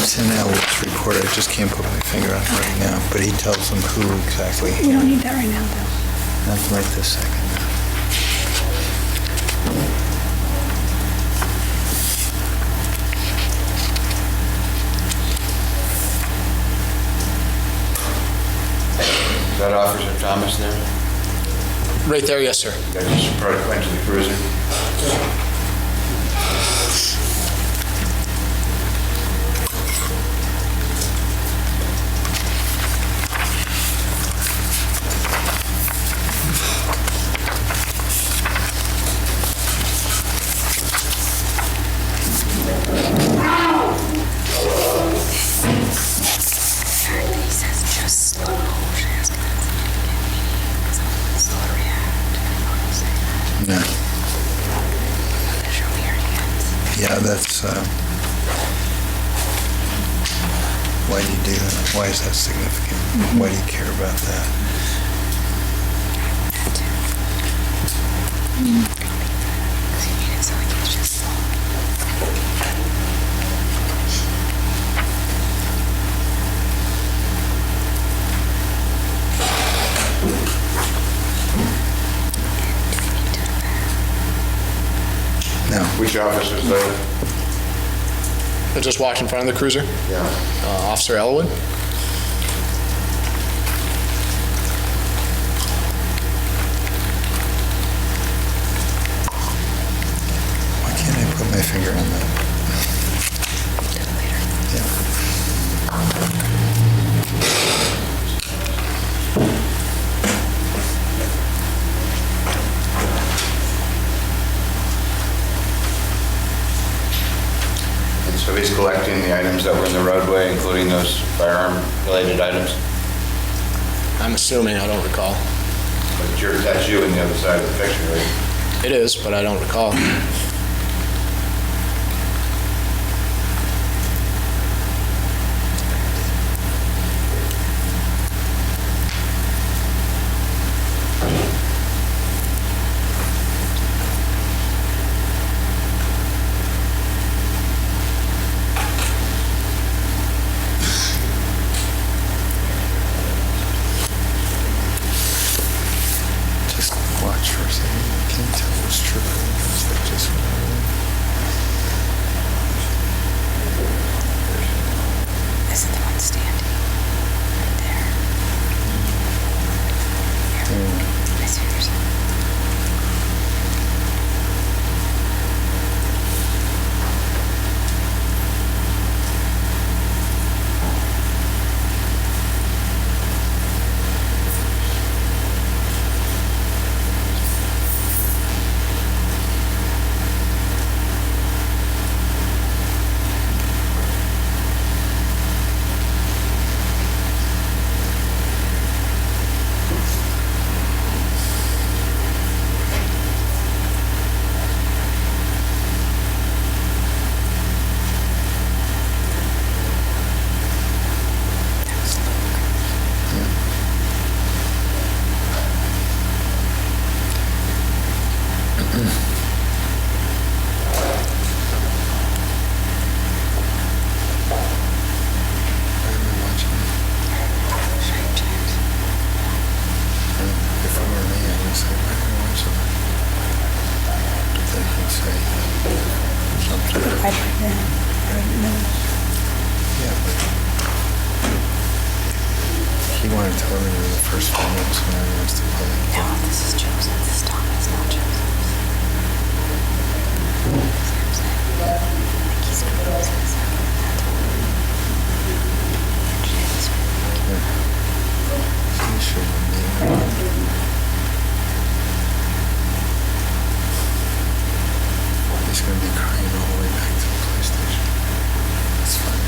It's in Elwood's report, I just can't put my finger on it right now, but he tells them who exactly. We don't need that right now, though. Not right this second. Is that Officer Thomas there? Right there, yes, sir. You guys just went to the cruiser? He says just slow motion. Slow react. No. Show me your hands. Yeah, that's, why do you do that? Why is that significant? Why do you care about that? Because you made it sound like it's just slow. No. Which officers there? Just walked in front of the cruiser. Yeah. Officer Elwood. Why can't I put my finger on that? Yeah. And so he's collecting the items that were in the roadway, including those firearm-related items? I'm assuming, I don't recall. But that's you on the other side of the picture, right? It is, but I don't recall. Just watch for a second. Can you tell what's true? Is that just This is the one standing right there. I see what you're saying. If it were me, I would say, why do I watch that? But then he'd say something. Yeah, but he wanted to tell me in the first 5 minutes when I was to play. No, this is Joseph. This is Thomas, not Joseph. See what I'm saying? Like he's proposing something. That's all. He should have He's going to be crying all the way back to the police station. That's fine.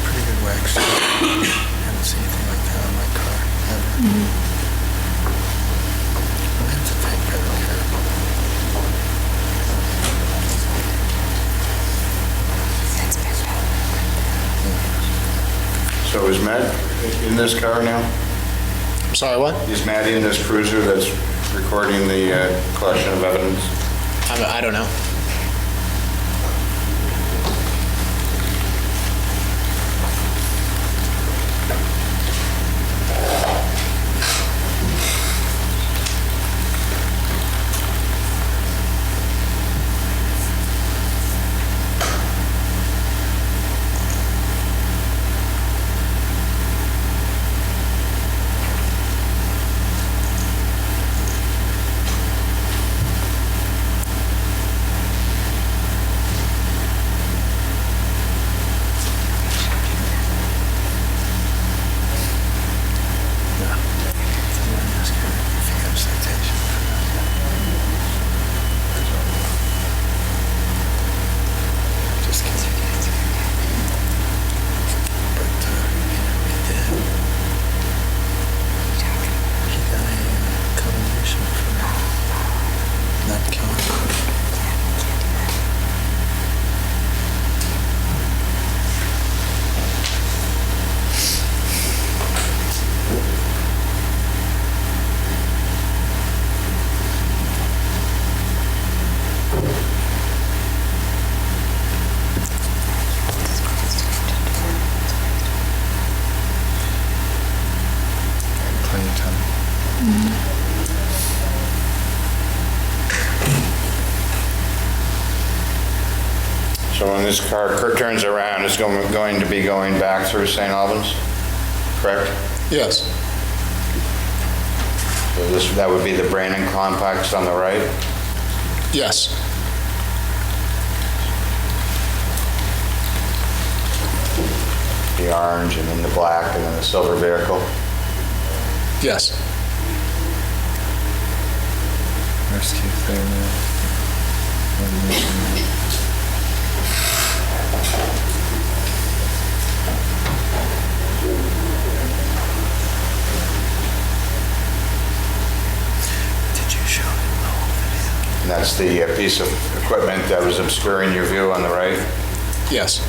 Pretty good wax job. Haven't seen anything like that on my car, ever. I have to take better care of it. That's been bad. So is Matt in this car now? I'm sorry, what? Is Matt in this cruiser that's recording the collection of evidence? I don't know. So when this car turns around, it's going to be going back through St. Albans, correct? Yes. So that would be the Brandon complex on the right? Yes. The orange and then the black and then the silver vehicle? Yes. Rescue failure. Did you show him the whole video? And that's the piece of equipment that was obscuring your view on the right? Yes.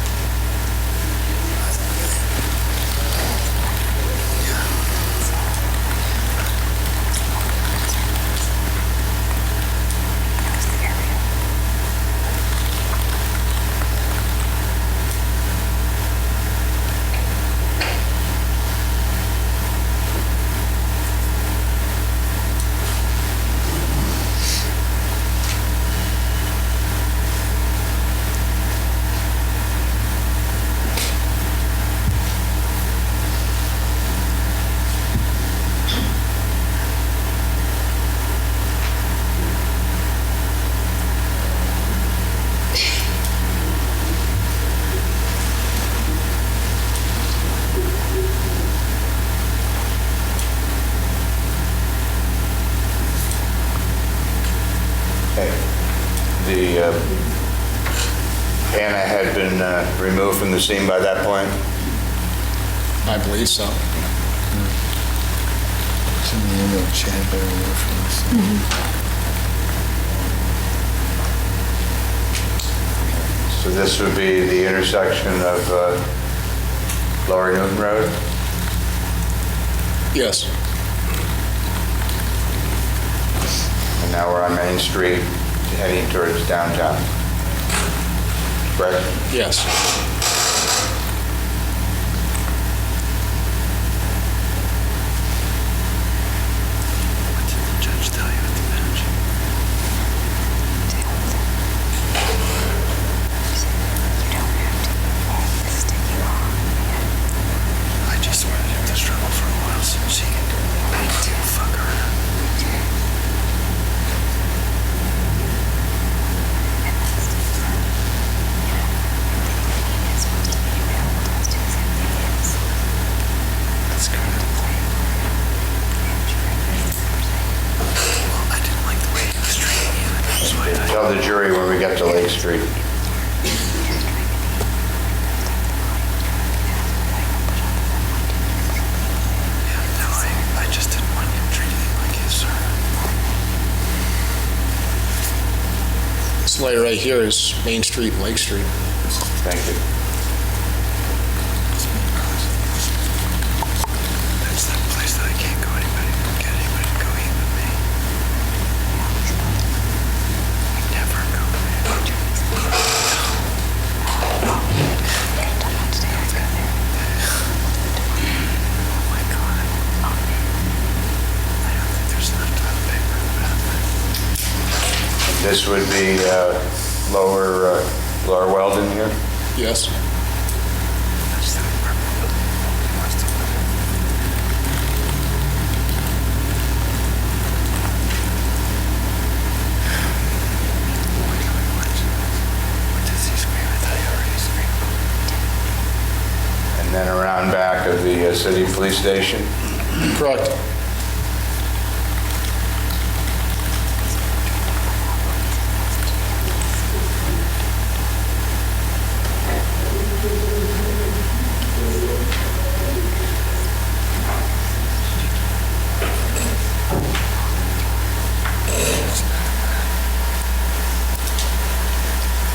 Anna had been removed from the scene by that point? I believe so. It's in the ambulance, she had been removed from the scene. So this would be the intersection of Lower Newton Road? Yes. And now we're on Main Street heading towards downtown. Correct? Yes. What did the judge tell you at the bench? I just wanted him to struggle for a while so she can fuck around. That's correct. Well, I didn't like the way he was treating you. That's why I... Tell the jury when we get to Lake Street. Yeah, no, I just didn't want him treating you like his servant. This light right here is Main Street and Lake Street. Thank you. That's that place that I can't get anybody to go eat with me. Never This would be lower Weldon here? Yes. And then around back of the city police station? Correct.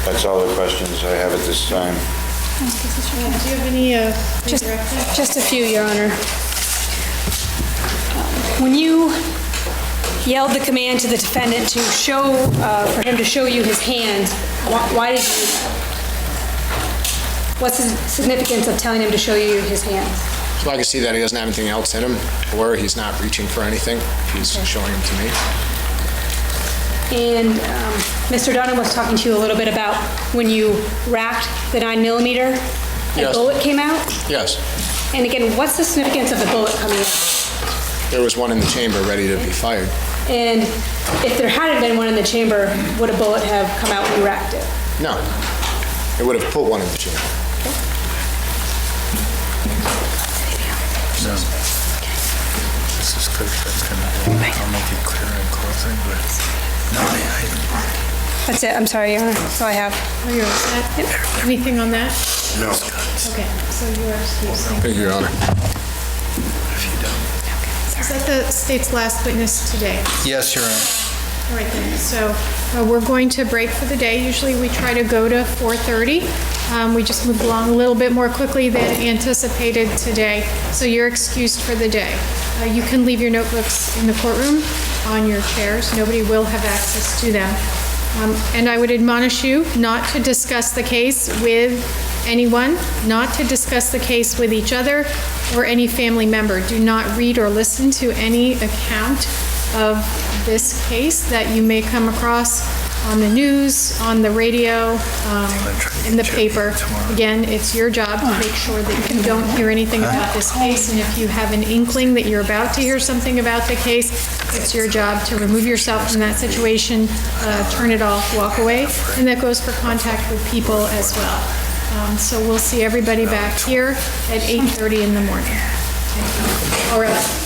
That's all the questions I have at this time. Do you have any Just a few, Your Honor. When you yelled the command to the defendant to show, for him to show you his hands, why did you do that? What's the significance of telling him to show you his hands? So I can see that he doesn't have anything else in him, or he's not reaching for anything. He's showing them to me. And Mr. Dunham was talking to you a little bit about when you racked the 9mm, a Yes. bullet came out? Yes. And again, what's the significance of the bullet coming out? There was one in the chamber ready to be fired. And if there hadn't been one in the chamber, would a bullet have come out when you racked it? No. It would have put one in the chamber. No. This is good, that's gonna, I'll make it clear in closing, but no, That's it, I'm sorry, Your Honor, that's all I have. Are you all set? Anything on that? No. Okay, so you are excused. Thank you, Your Honor. Is that the state's last witness today? Yes, Your Honor. All right then, so we're going to break for the day. Usually we try to go to 4:30. We just moved along a little bit more quickly than anticipated today, so you're excused for the day. You can leave your notebooks in the courtroom on your chairs. Nobody will have access to them. And I would admonish you not to discuss the case with anyone, not to discuss the case with each other or any family member. Do not read or listen to any account of this case that you may come across on the news, on the radio, in the paper. Again, it's your job to make sure that you don't hear anything about this case, and if you have an inkling that you're about to hear something about the case, it's your job to remove yourself from that situation, turn it off, walk away, and that goes for contact with people as well. So we'll see everybody back here at 8:30 in the morning. All right.